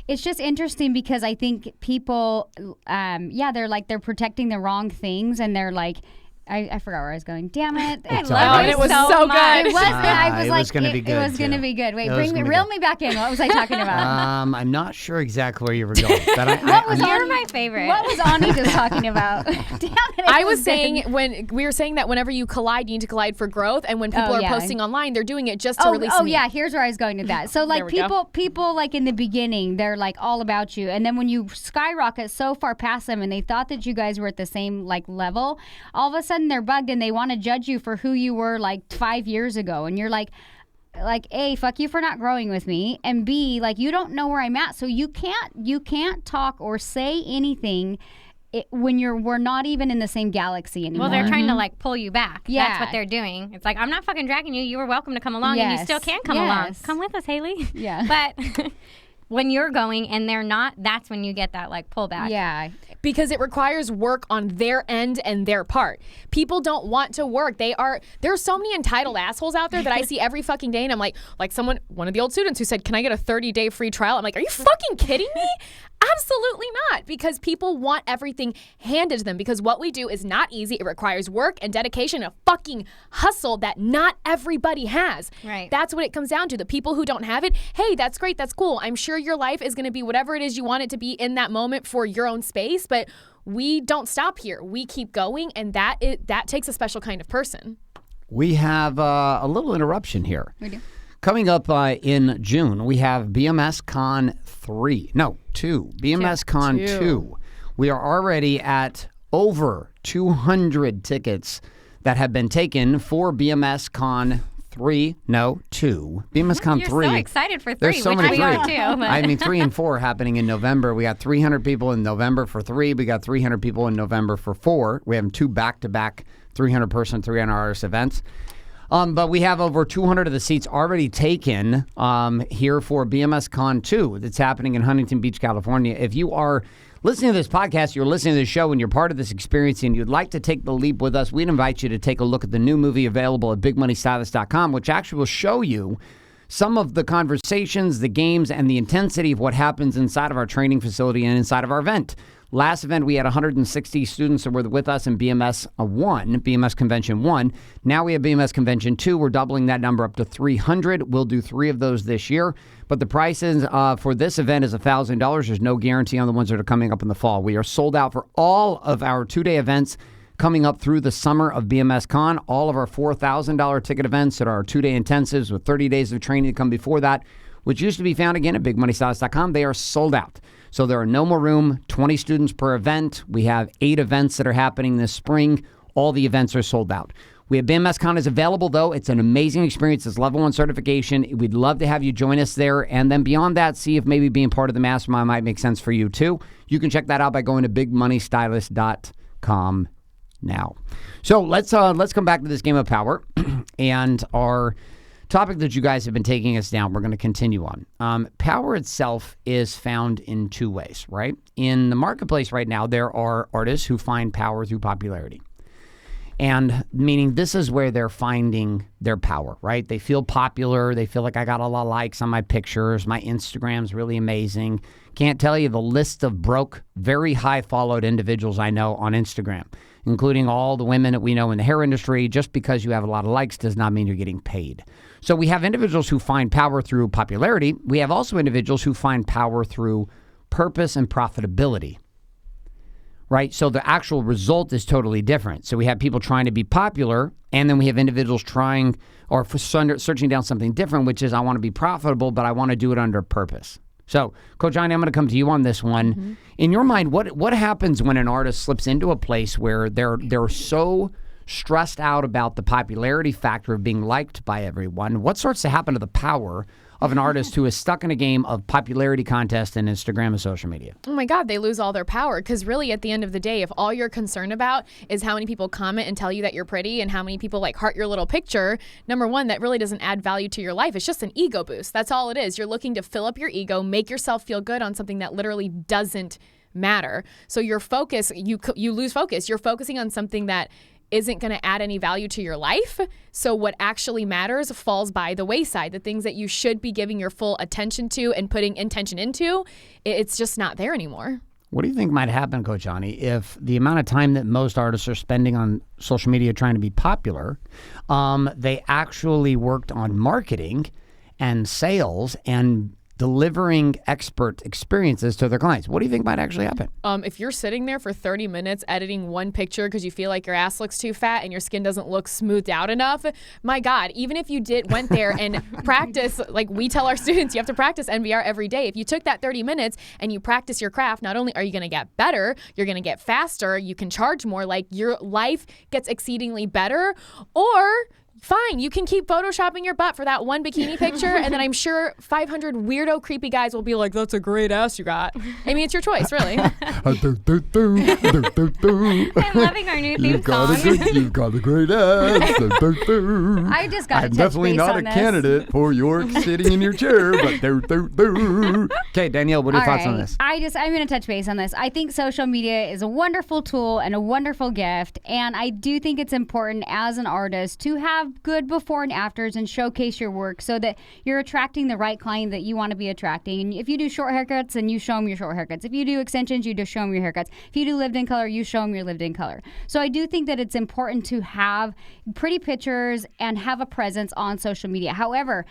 it's just interesting because I think people, they're protecting the wrong things, and they're like, I forgot where I was going. Damn it! I It's love all right. it. It was so good. It was. I was it like, was gonna be good, It was going to too. be good. Wait, It was reel gonna be me back in. What was I talking about? I'm not sure exactly where you were going. But You're my favorite. What was Ani just talking about? Damn it! I was saying when we were saying that whenever you collide, you need to collide for growth. And when people are posting online, they're doing it just to release me. yeah, here's where I was going with that. So like we go. people like in the beginning, they're like all about you, and then when you skyrocket so far past them, and they thought that you guys were at the same like level, all of a sudden they're bugged and they want to judge you for who you were like 5 years ago, and you're like A, fuck you for not growing with me, and B, like you don't know where I'm at, so you can't talk or say anything. When we're not even in the same galaxy anymore. Well, they're trying to like pull you back. Yeah. That's what they're doing. It's like, I'm not fucking dragging you. You were welcome to come along, and you Yes. still can come along. Yes. Come with us, Haley. Yeah. But when you're going and they're not, that's when you get that like pullback. Yeah. Because it requires work on their end and their part. People don't want to work. There's so many entitled assholes out there that I see every fucking day, and I'm like one of the old students who said, "Can I get a 30-day free trial?" I'm like, "Are you fucking kidding me?" Absolutely not, because people want everything handed to them, because what we do is not easy. It requires work and dedication and a fucking hustle that not everybody has. Right. That's what it comes down to. The people who don't have it, hey, that's great, that's cool. I'm sure your life is going to be whatever it is you want it to be in that moment for your own space, but we don't stop here. We keep going, and that takes a special kind of person. we have a little interruption here. We do. Coming up in June, we have BMS Con 2. BMS Con 2. We are already at over 200 tickets that have been taken for BMS Con 2. BMS Con You're 3. so excited for 3, There's so which many we are three. too. But. I mean, 3 and 4 happening in November. We got 300 people in November for 3. We got 300 people in November for 4. We have 2 back-to-back 300-person, 300-artist events. But we have over 200 of the seats already taken here for BMS Con 2 that's happening in Huntington Beach, California. If you are listening to this podcast, you're listening to this show, and you're part of this experience, and you'd like to take the leap with us, we'd invite you to take a look at the new movie available at bigmoneystylist.com, which actually will show you some of the conversations, the games, and the intensity of what happens inside of our training facility and inside of our event. Last event, we had 160 students that were with us in BMS 1, BMS Convention 1. Now we have BMS Convention 2. We're doubling that number up to 300. We'll do 3 of those this year. But the prices for this event is $1,000. There's no guarantee on the ones that are coming up in the fall. We are sold out for all of our 2-day events coming up through the summer of BMS Con. All of our $4,000 ticket events that are our 2-day intensives with 30 days of training to come before that, which used to be found again at bigmoneystylist.com. They are sold out. So there are no more room, 20 students per event. We have 8 events that are happening this spring. All the events are sold out. We have BMS Con is available, though. It's an amazing experience. It's level 1 certification. We'd love to have you join us there. And then beyond that, see if maybe being part of the mastermind might make sense for you, too. You can check that out by going to bigmoneystylist.com now. So let's come back to this game of power and our topic that you guys have been taking us down. We're going to continue on. Power itself is found in 2 ways, right? In the marketplace right now, there are artists who find power through popularity. And meaning this is where they're finding their power, right? They feel popular. They feel like I got a lot of likes on my pictures. My Instagram's really amazing. Can't tell you the list of broke, very high followed individuals I know on Instagram, including all the women that we know in the hair industry. Just because you have a lot of likes does not mean you're getting paid. So we have individuals who find power through popularity. We have also individuals who find power through purpose and profitability, right? So the actual result is totally different. So we have people trying to be popular, and then we have individuals trying or searching down something different, which is I want to be profitable, but I want to do it under purpose. So, Coach Ani, I'm going to come to you on this one. Mm-hmm. In your mind, what happens when an artist slips into a place where they're so stressed out about the popularity factor of being liked by everyone, what starts to happen to the power of an artist who is stuck in a game of popularity contest and Instagram and social media? Oh my God, they lose all their power, because really at the end of the day, if all you're concerned about is how many people comment and tell you that you're pretty and how many people like heart your little picture, number one, that really doesn't add value to your life. It's just an ego boost. That's all it is. You're looking to fill up your ego, make yourself feel good on something that literally doesn't matter. So your focus, you lose focus. You're focusing on something that isn't going to add any value to your life. So what actually matters falls by the wayside. The things that you should be giving your full attention to and putting intention into, it's just not there anymore. What do you think might happen, Coach Ani, if the amount of time that most artists are spending on social media trying to be popular, they actually worked on marketing and sales and delivering expert experiences to their clients? What do you think might actually happen? If you're sitting there for 30 minutes editing one picture because you feel like your ass looks too fat and your skin doesn't look smoothed out enough, my God, even if you went there and practice, like we tell our students, you have to practice NVR every day. If you took that 30 minutes and you practice your craft, not only are you going to get better, you're going to get faster, you can charge more, like your life gets exceedingly better. Or fine, you can keep photoshopping your butt for that one bikini picture, and then I'm sure 500 weirdo, creepy guys will be like, that's a great ass you got. I mean, it's your choice, really. I'm loving our new theme song. You've got a great ass. I just got to I'm touch definitely base not on a this. candidate for your sitting in your chair, but Okay, Danielle, what are your All thoughts on right. this? I'm going to touch base on this. I think social media is a wonderful tool and a wonderful gift. And I do think it's important as an artist to have good before and afters and showcase your work so that you're attracting the right client that you want to be attracting. And if you do short haircuts, then you show them your short haircuts. If you do extensions, you just show them your haircuts. If you do lived in color, you show them your lived in color. So I do think that it's important to have pretty pictures and have a presence on social media. However,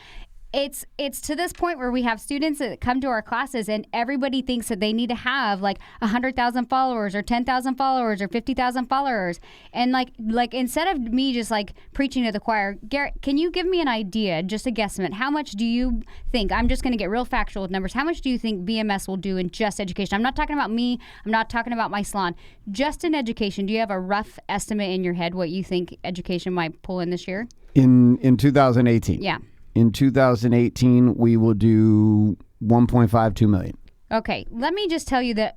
it's to this point where we have students that come to our classes and everybody thinks that they need to have like 100,000 followers or 10,000 followers or 50,000 followers. And like instead of me just like preaching to the choir, Garrett, can you give me an idea, just a guesstimate? How much do you think, I'm just going to get real factual with numbers, how much do you think BMS will do in just education? I'm not talking about me. I'm not talking about my salon. Just in education, do you have a rough estimate in your head what you think education might pull in this year? In 2018. Yeah. In 2018, we will do 1.52 million. Okay, let me just tell you that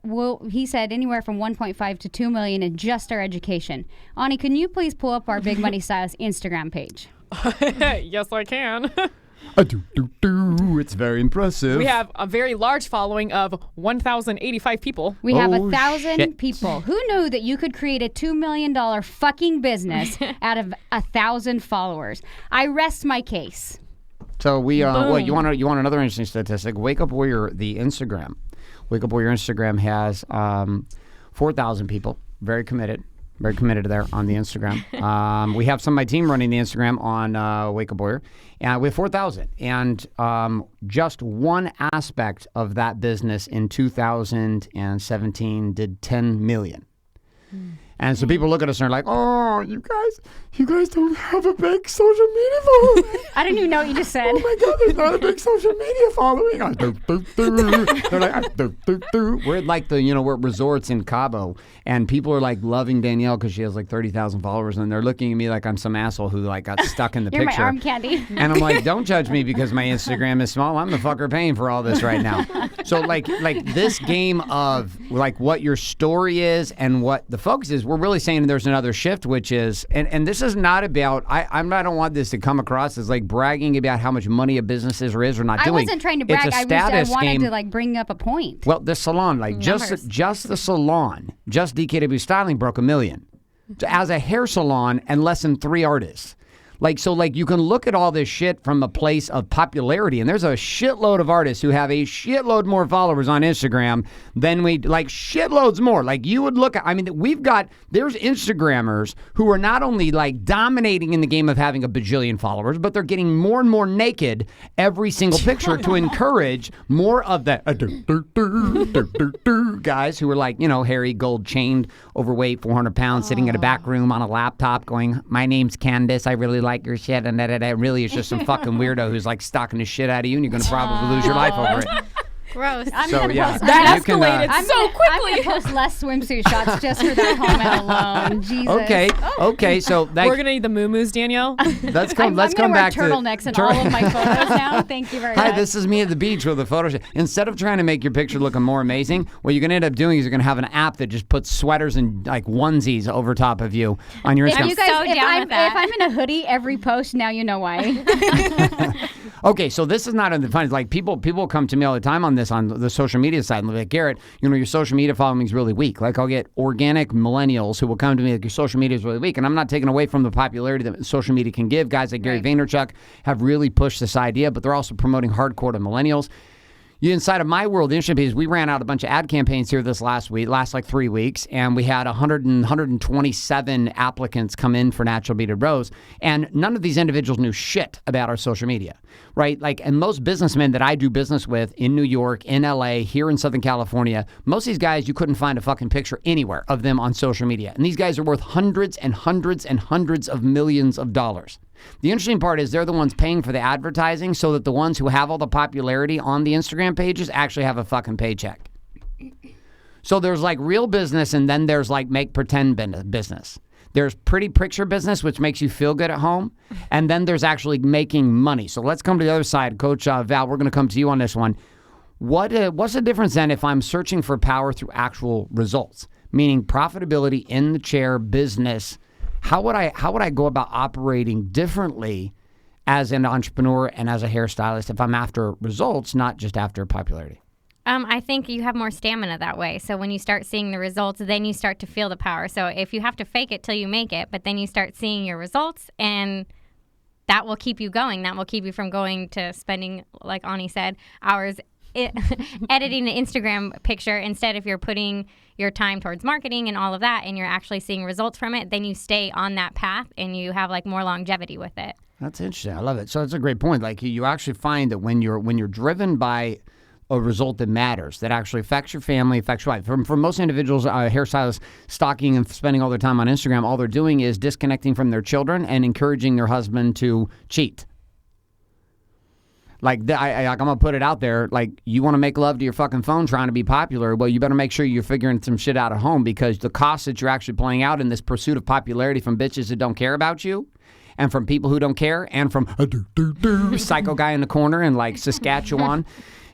he said anywhere from 1.5 to 2 million in just our education. Ani, can you please pull up our Big Money Styles Instagram page? Yes, I can. It's very impressive. We have a very large following of 1,085 people. We have Oh, 1,000 shit. people. Who knew that you could create a $2 million fucking business out of 1,000 followers? I rest my case. So we well, you want another interesting statistic? Wake Up Warrior, the Instagram. Wake Up Warrior Instagram has 4,000 people, very committed to there on the Instagram. We have some of my team running the Instagram on Wake Up Warrior, and we have 4,000. And just one aspect of that business in 2017 did 10 million. And so people look at us and are like, Oh, you guys don't have a big social media following. I didn't even know what you just said. Oh my God, there's not a big social media following. They're like, we're at like we're at resorts in Cabo, and people are like loving Danielle because she has like 30,000 followers, and they're looking at me like I'm some asshole who like got stuck in the You're picture. my arm candy. And I'm like, don't judge me because my Instagram is small. I'm the fucker paying for all this right now. So like this game of like what your story is and what the focus is, we're really saying there's another shift, which is, and this is not about, I don't want this to come across as like bragging about how much money a business is or not I doing. wasn't trying to brag. It's a I status wanted game. to like bring up a point. Well, the salon, like just the salon, just DKW Styling broke $1 million as a hair salon and less than 3 artists. Like, so like you can look at all this shit from a place of popularity, and there's a shitload of artists who have a shitload more followers on Instagram than we, like shitloads more. Like you would look at, I mean, there's Instagrammers who are not only like dominating in the game of having a bajillion followers, but they're getting more and more naked every single picture to encourage more of that guys who are like, hairy, gold chained, overweight, 400 pounds, sitting in a back room on a laptop going, my name's Candace, I really like your shit, and that really is just some fucking weirdo who's like stalking the shit out of you, and you're going to probably lose your life over it. Gross. I'm So, gonna yeah. post. That You can, escalated I'm so gonna, quickly. I'm gonna post less swimsuit shots just for that comment alone. Jesus. Okay. So We're gonna need the moo-moos, Danielle. let's come I'm gonna wear back to turtlenecks in all of my photos now. Thank you very Hi, much. this is me at the beach with a photo shoot. Instead of trying to make your picture look more amazing, what you're going to end up doing is you're going to have an app that just puts sweaters and like onesies over top of you on your If Instagram. you guys, so if, down I'm, with that. if I'm in a hoodie every post, now you know why. Okay, so this is not in the fun. Like people come to me all the time on this on the social media side and they're like, Garrett, your social media following is really weak. Like I'll get organic millennials who will come to me like your social media is really weak, and I'm not taking away from the popularity that social media can give. Guys like Gary Vaynerchuk have really pushed this idea, but they're also promoting hardcore to millennials. Inside of my world, the interesting piece is we ran out a bunch of ad campaigns here this last like 3 weeks, and we had 127 applicants come in for Natural Beaded Rose, and none of these individuals knew shit about our social media, right? Like, and most businessmen that I do business with in New York, in LA, here in Southern California, most of these guys, you couldn't find a fucking picture anywhere of them on social media, and these guys are worth hundreds and hundreds and hundreds of millions of dollars. The interesting part is they're the ones paying for the advertising so that the ones who have all the popularity on the Instagram pages actually have a fucking paycheck. So there's like real business, and then there's like make pretend business. There's pretty picture business, which makes you feel good at home. And then there's actually making money. So let's come to the other side. Coach Val, we're going to come to you on this one. What's the difference then if I'm searching for power through actual results, meaning profitability in the chair business? How would I go about operating differently as an entrepreneur and as a hairstylist if I'm after results, not just after popularity? I think you have more stamina that way. So when you start seeing the results, then you start to feel the power. So if you have to fake it till you make it, but then you start seeing your results, and that will keep you going. That will keep you from going to spending, like Ani said, hours editing an Instagram picture. Instead, if you're putting your time towards marketing and all of that, and you're actually seeing results from it, then you stay on that path and you have like more longevity with it. That's interesting. I love it. So that's a great point. Like you actually find that when you're driven by a result that matters, that actually affects your family, affects your life. For most individuals, hairstylists stalking and spending all their time on Instagram, all they're doing is disconnecting from their children and encouraging their husband to cheat. Like, I'm going to put it out there, like, you want to make love to your fucking phone trying to be popular, well, you better make sure you're figuring some shit out at home, because the cost that you're actually playing out in this pursuit of popularity from bitches that don't care about you, and from people who don't care, and from a psycho guy in the corner in, like, Saskatchewan,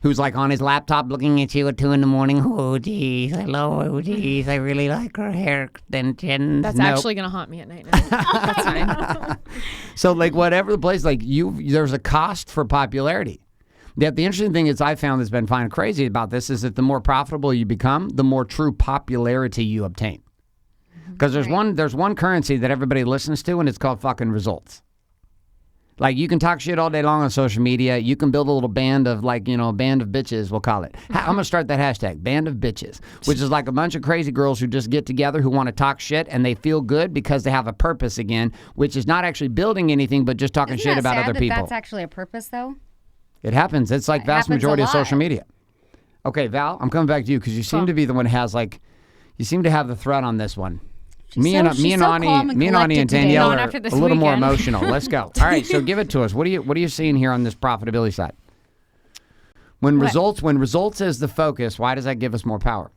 who's, like, on his laptop looking at you at 2 a.m. Oh, geez, oh, geez, I really like her hair extensions. That's actually going to haunt me at night now. That's fine. So, like, whatever the place, like, there's a cost for popularity. The interesting thing is I found that's been kind of crazy about this is that the more profitable you become, the more true popularity you obtain. Because there's one currency that everybody listens to, and it's called fucking results. Like, you can talk shit all day long on social media. You can build a little band of, like, a band of bitches, we'll call it. I'm going to start that hashtag, band of bitches, which is like a bunch of crazy girls who just get together, who want to talk shit, and they feel good because they have a purpose again, which is not actually building anything, but just talking shit about other people. That's actually a purpose, though. It happens. It's like vast majority of social media. Okay, Val, I'm coming back to you because you seem to be the one who has, like, you seem to have the thread on this one. Me and Ani and Danielle are a little more emotional. Let's go. All right, so give it to us. What are you seeing here on this profitability side? When results is the focus, why does that give us more power?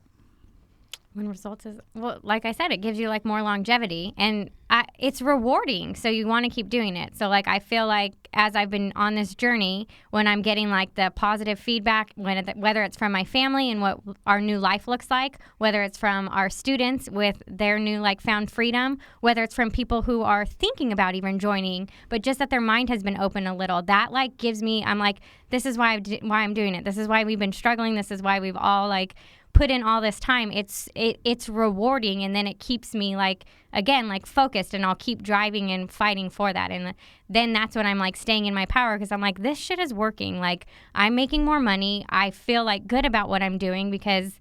When results is, well, like I said, it gives you like more longevity, and it's rewarding. So you want to keep doing it. So like, I feel like as I've been on this journey, when I'm getting like the positive feedback, whether it's from my family and what our new life looks like, whether it's from our students with their new like found freedom, whether it's from people who are thinking about even joining, but just that their mind has been open a little, that like gives me, I'm like, this is why I'm doing it. This is why we've been struggling. This is why we've all like put in all this time. It's rewarding, and then it keeps me like, again, like focused, and I'll keep driving and fighting for that. And then that's when I'm like staying in my power, because I'm like, this shit is working. Like, I'm making more money. I feel like good about what I'm doing because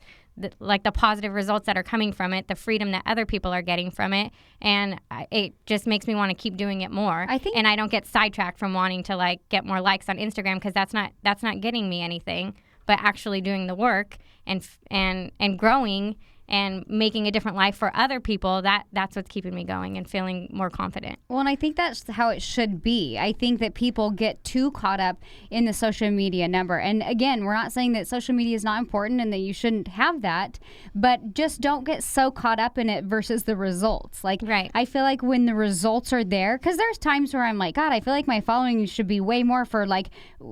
like the positive results that are coming from it, the freedom that other people are getting from it, and it just makes me want to keep doing it more. And I don't get sidetracked from wanting to like get more likes on Instagram, because that's not getting me anything, but actually doing the work and growing and making a different life for other people, that's what's keeping me going and feeling more confident. Well, and I think that's how it should be. I think that people get too caught up in the social media number. And again, we're not saying that social media is not important and that you shouldn't have that, but just don't get so caught up in it versus the results. Like, Right. I feel like when the results are there, because there's times where I'm like, God, I feel like my following should be way more for like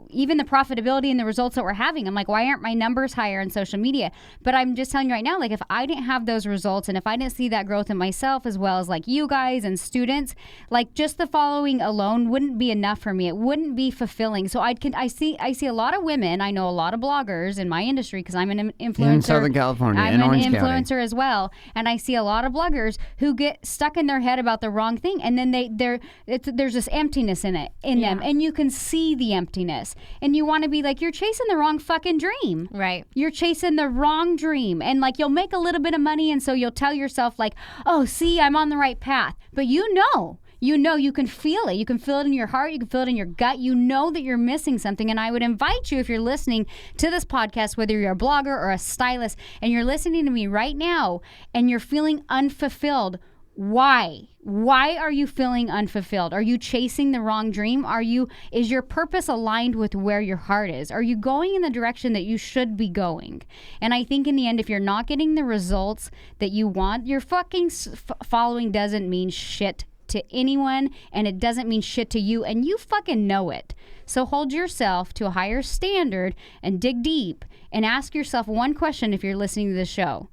even the profitability and the results that we're having. I'm like, why aren't my numbers higher on social media? But I'm just telling you right now, like if I didn't have those results and if I didn't see that growth in myself as well as like you guys and students, like just the following alone wouldn't be enough for me. It wouldn't be fulfilling. So I see a lot of women. I know a lot of bloggers in my industry because I'm an influencer In Southern California, I'm in an Orange influencer County. as well, and I see a lot of bloggers who get stuck in their head about the wrong thing, and then there's this emptiness in them, and you can see the emptiness, and you want to be like, you're chasing the wrong fucking dream. Right. You're chasing the wrong dream, and like you'll make a little bit of money, and so you'll tell yourself like, oh, see, I'm on the right path, but you can feel it. You can feel it in your heart. You can feel it in your gut. You know that you're missing something. And I would invite you, if you're listening to this podcast, whether you're a blogger or a stylist, and you're listening to me right now and you're feeling unfulfilled, why? Why are you feeling unfulfilled? Are you chasing the wrong dream? Is your purpose aligned with where your heart is? Are you going in the direction that you should be going? And I think in the end, if you're not getting the results that you want, your fucking following doesn't mean shit to anyone, and it doesn't mean shit to you, and you fucking know it. So hold yourself to a higher standard and dig deep and ask yourself one question if you're listening to this show.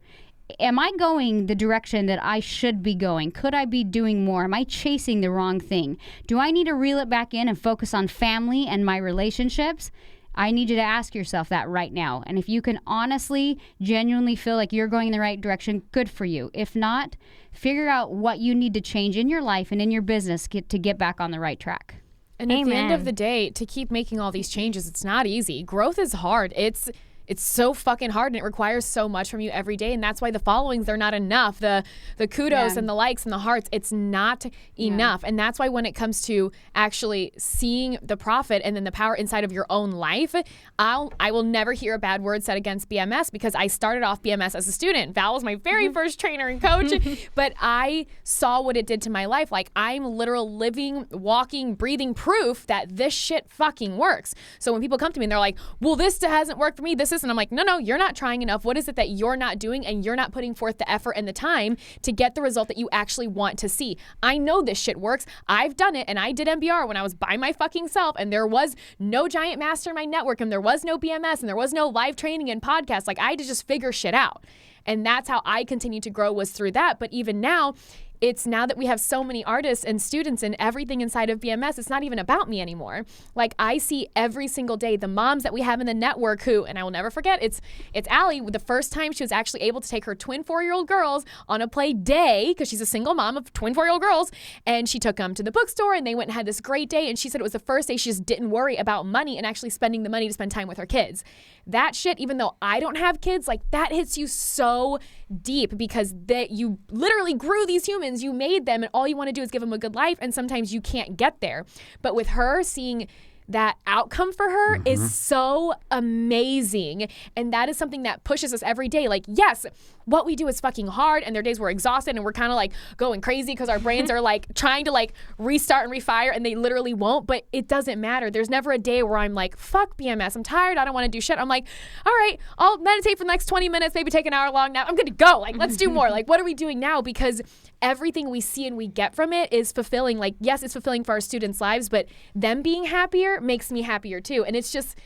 Am I going the direction that I should be going? Could I be doing more? Am I chasing the wrong thing? Do I need to reel it back in and focus on family and my relationships? I need you to ask yourself that right now. And if you can honestly, genuinely feel like you're going in the right direction, good for you. If not, figure out what you need to change in your life and in your business to get back on the right track. And at the end of Amen. the day, to keep making all these changes, it's not easy. Growth is hard. It's so fucking hard, and it requires so much from you every day. And that's why the followings are not enough. The kudos and the likes and the hearts, it's not enough. And that's why when it comes to actually seeing the profit and then the power inside of your own life, I will never hear a bad word said against BMS, because I started off BMS as a student. Val was my very first trainer and coach, but I saw what it did to my life. Like, I'm literal living, walking, breathing proof that this shit fucking works. So when people come to me and they're like, well, this hasn't worked for me, this is, and I'm like, no, you're not trying enough. What is it that you're not doing? And you're not putting forth the effort and the time to get the result that you actually want to see. I know this shit works. I've done it, and I did MBR when I was by my fucking self, and there was no giant mastermind network, and there was no BMS, and there was no live training and podcasts. Like, I had to just figure shit out. And that's how I continued to grow, was through that. But even now, it's now that we have so many artists and students and everything inside of BMS, it's not even about me anymore. Like, I see every single day the moms that we have in the network who, and I will never forget, it's Allie, the first time she was actually able to take her twin 4-year-old girls on a play day, because she's a single mom of twin 4-year-old girls, and she took them to the bookstore, and they went and had this great day, and she said it was the first day she just didn't worry about money and actually spending the money to spend time with her kids. That shit, even though I don't have kids, like, that hits you so deep, because that you literally grew these humans, you made them, and all you want to do is give them a good life, and sometimes you can't get there. But with her, seeing that outcome for her is so amazing, and that is something that pushes us every day. Like, yes, what we do is fucking hard, and there are days we're exhausted and we're kind of like going crazy because our brains are like trying to like restart and refire, and they literally won't. But it doesn't matter. There's never a day where I'm like, fuck BMS, I'm tired, I don't want to do shit. I'm like, all right, I'll meditate for the next 20 minutes, maybe take an hour long nap, I'm good to go. Like, let's do more. Like, what are we doing now? Because everything we see and we get from it is fulfilling. Like, yes, it's fulfilling for our students' lives, but them being happier makes me happier too. And it's just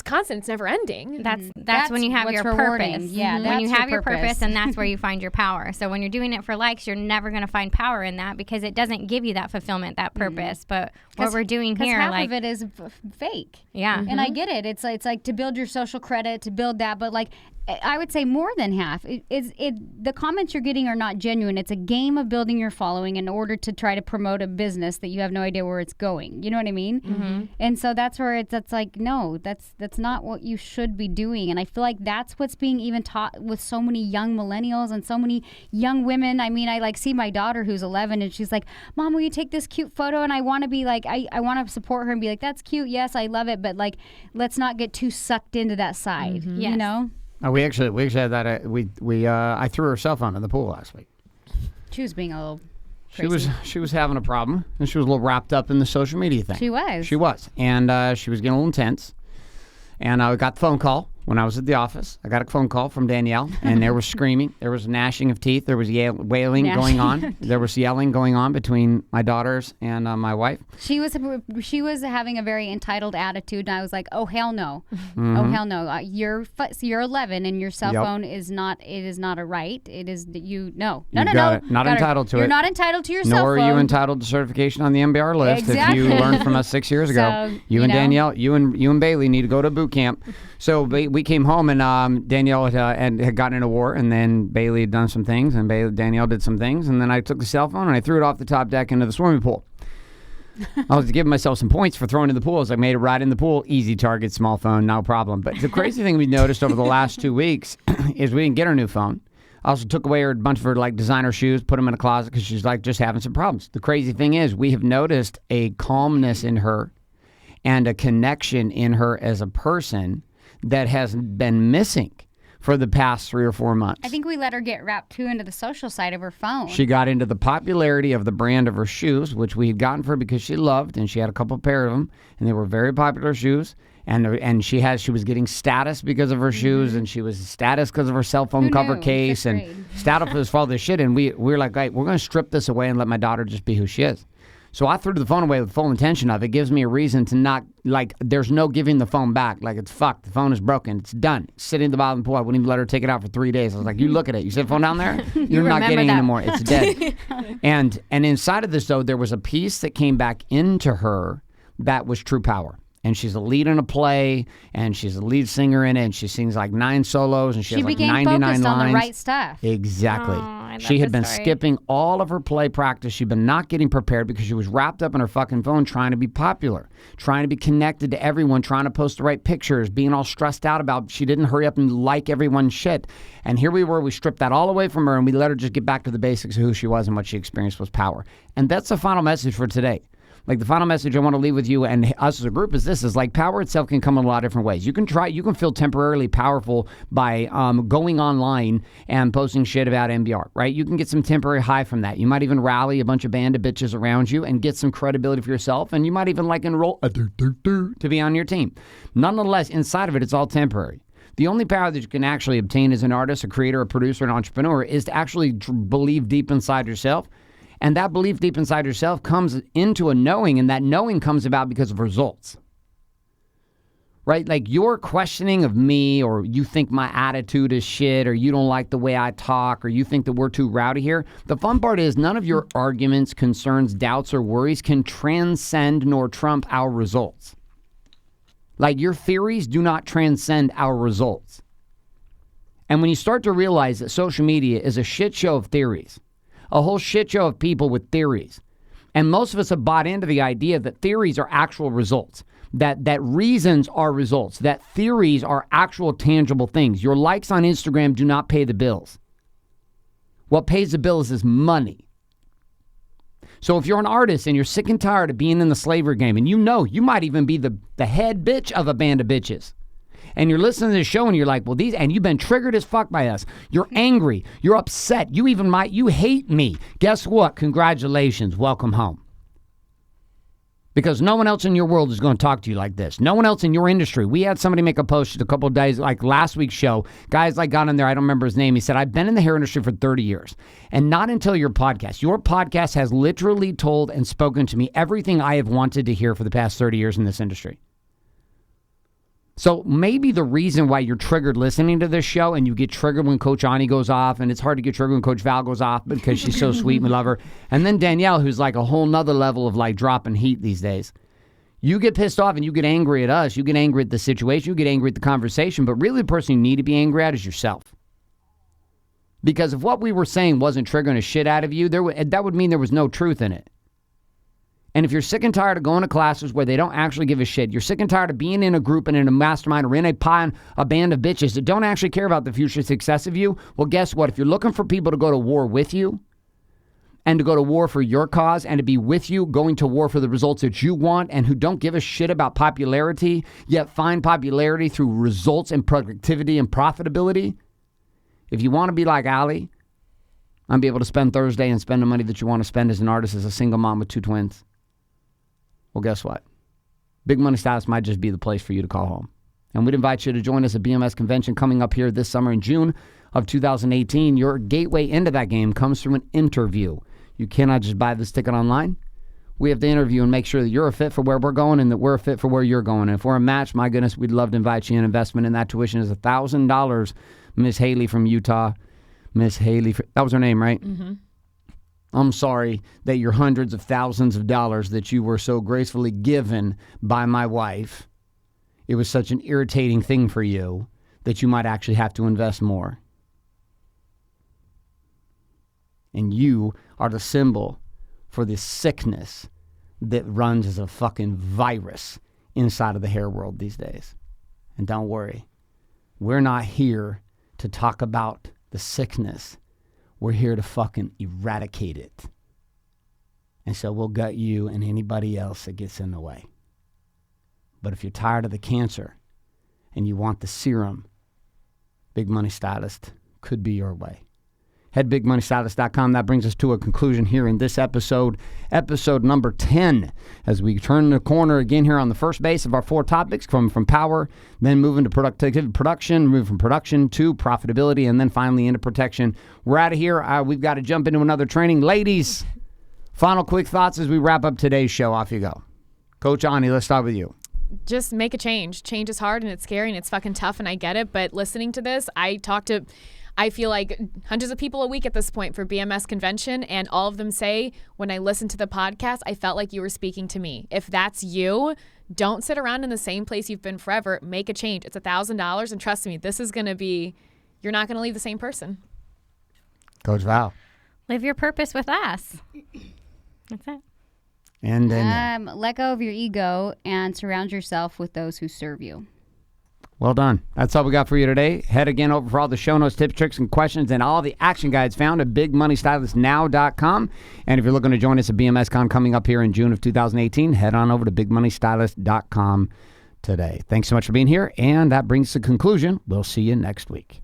constant. It's never ending. That's when you have what's your rewarding. purpose. Yeah, When that's you your have your purpose. purpose, and that's where you find your power. So when you're doing it for likes, you're never going to find power in that, because it doesn't give you that fulfillment, that purpose. But what we're doing here, half like, of it is fake. yeah. And I get it. It's like to build your social credit, to build that, but like, I would say more than half. The comments you're getting are not genuine. It's a game of building your following in order to try to promote a business that you have no idea where it's going. You know what I mean? Mm-hmm. And so that's where that's like, no, that's not what you should be doing. And I feel like that's what's being even taught with so many young millennials and so many young women. I mean, I like see my daughter who's 11, and she's like, Mom, will you take this cute photo? And I want to be like, I want to support her and be like, that's cute. Yes, I love it. But like, let's not get too sucked into that side, you Yes. know? We actually had that. I threw her cell phone in the pool last week. She was being a little crazy. She was having a problem, and she was a little wrapped up in the social media thing. She was. She was, and she was getting a little intense. And I got the phone call when I was at the office. I got a phone call from Danielle, and there was screaming. There was gnashing of teeth. There was wailing going on. There was yelling going on between my daughters and my wife. She was having a very entitled attitude, and I was like, "Oh hell no, Mm-hmm. oh hell no! You're 11, and your cell phone is not. It is not a right. It is you. No. got it. Not entitled to it. You're not entitled to your cell phone. Nor are you entitled to certification on the MBR list. Exactly. If you learned from us 6 years ago, So, you and Danielle, you and Bailey need to go to boot camp. So we came home, and Danielle had gotten in a war, and then Bailey had done some things, and Danielle did some things, and then I took the cell phone and I threw it off the top deck into the swimming pool. I was giving myself some points for throwing in the pool. I made it right in the pool. Easy target, small phone, no problem. But the crazy thing we noticed over the last 2 weeks is we didn't get her new phone. I also took away a bunch of her designer shoes, put them in a closet because she's just having some problems. The crazy thing is we have noticed a calmness in her and a connection in her as a person that has been missing for the past 3 or 4 months. I think we let her get wrapped too into the social side of her phone. She got into the popularity of the brand of her shoes, which we had gotten for her because she loved, and she had a couple pair of them, and they were very popular shoes. And she was getting status because of her shoes, and she was status because of her cell phone cover case, and status for all this shit. And we were like, hey, we're going to strip this away and let my daughter just be who she is. So I threw the phone away with full intention of it. Gives me a reason to not, there's no giving the phone back. It's fucked. The phone is broken. It's done. It's sitting at the bottom of the pool. I wouldn't even let her take it out for 3 days. I was like, you look at it. You see the phone down there? You're not getting it anymore. It's dead. And inside of this, though, there was a piece that came back into her that was true power. And she's a lead in a play, and she's a lead singer in it, and she sings 9 solos, and she has became 99 focused lines. On the right stuff. Exactly. I love She had this been story. skipping all of her play practice. She'd been not getting prepared because she was wrapped up in her fucking phone trying to be popular, trying to be connected to everyone, trying to post the right pictures, being all stressed out about she didn't hurry up and like everyone's shit. And here we were, we stripped that all away from her, and we let her just get back to the basics of who she was, and what she experienced was power. And that's the final message for today. The final message I want to leave with you and us as a group is this, power itself can come in a lot of different ways. You can feel temporarily powerful by going online and posting shit about MBR, right? You can get some temporary high from that. You might even rally a bunch of band of bitches around you and get some credibility for yourself, and you might even enroll to be on your team. Nonetheless, inside of it, it's all temporary. The only power that you can actually obtain as an artist, a creator, a producer, an entrepreneur is to actually believe deep inside yourself. And that belief deep inside yourself comes into a knowing, and that knowing comes about because of results. Right? Your questioning of me, or you think my attitude is shit, or you don't like the way I talk, or you think that we're too rowdy here. The fun part is none of your arguments, concerns, doubts, or worries can transcend nor trump our results. Your theories do not transcend our results. And when you start to realize that social media is a shit show of theories, a whole shit show of people with theories. And most of us have bought into the idea that theories are actual results, that reasons are results, that theories are actual tangible things. Your likes on Instagram do not pay the bills. What pays the bills is money. So if you're an artist and you're sick and tired of being in the slavery game, and you might even be the head bitch of a band of bitches, and you're listening to this show and you're like, and you've been triggered as fuck by us. You're angry. You're upset. You hate me. Guess what? Congratulations. Welcome home. Because no one else in your world is going to talk to you like this. No one else in your industry. We had somebody make a post a couple of days, last week's show. Guys got in there. I don't remember his name. He said, I've been in the hair industry for 30 years. And not until your podcast. Your podcast has literally told and spoken to me everything I have wanted to hear for the past 30 years in this industry. So maybe the reason why you're triggered listening to this show, and you get triggered when Coach Ani goes off, and it's hard to get triggered when Coach Val goes off because she's so sweet and we love her. And then Danielle, who's a whole nother level of dropping heat these days. You get pissed off and you get angry at us. You get angry at the situation. You get angry at the conversation. But really the person you need to be angry at is yourself. Because if what we were saying wasn't triggering a shit out of you, that would mean there was no truth in it. And if you're sick and tired of going to classes where they don't actually give a shit, you're sick and tired of being in a group and in a mastermind or in a band of bitches that don't actually care about the future success of you, well, guess what? If you're looking for people to go to war with you, and to go to war for your cause and to be with you, going to war for the results that you want, and who don't give a shit about popularity, yet find popularity through results and productivity and profitability. If you want to be like Allie, and be able to spend Thursday and spend the money that you want to spend as an artist, as a single mom with 2 twins, well, guess what? Big Money Stylist might just be the place for you to call home. And we'd invite you to join us at BMS Convention coming up here this summer in June of 2018. Your gateway into that game comes through an interview. You cannot just buy this ticket online. We have to interview and make sure that you're a fit for where we're going and that we're a fit for where you're going. And if we're a match, my goodness, we'd love to invite you in. Investment in that tuition is $1,000. Miss Haley from Utah. Miss Haley, that was her name, right? Mm-hmm. I'm sorry that your hundreds of thousands of dollars that you were so gracefully given by my wife, it was such an irritating thing for you that you might actually have to invest more. And you are the symbol for this sickness that runs as a fucking virus inside of the hair world these days. And don't worry, we're not here to talk about the sickness. We're here to fucking eradicate it. And so we'll gut you and anybody else that gets in the way. But if you're tired of the cancer and you want the serum, Big Money Stylist could be your way. Head bigmoneystylist.com. That brings us to a conclusion here in this episode number 10, as we turn the corner again here on the first base of our 4 topics, from power, then moving to production, move from production to profitability, and then finally into protection. We're out of here. We've got to jump into another training. Ladies, final quick thoughts as we wrap up today's show. Off you go. Coach Ani, let's start with you. Just make a change. Change is hard and it's scary and it's fucking tough, and I get it. But listening to this, I feel like hundreds of people a week at this point for BMS convention, and all of them say, when I listened to the podcast, I felt like you were speaking to me. If that's you, don't sit around in the same place you've been forever. Make a change. It's $1,000, and trust me, this is going to be, you're not going to leave the same person. Coach Val. Live your purpose with us. That's it. And then let go of your ego and surround yourself with those who serve you. Well done. That's all we got for you today. Head again over for all the show notes, tips, tricks, and questions, and all the action guides found at bigmoneystylistnow.com. And if you're looking to join us at BMS Con coming up here in June of 2018, head on over to bigmoneystylist.com today. Thanks so much for being here, and that brings us to conclusion. We'll see you next week.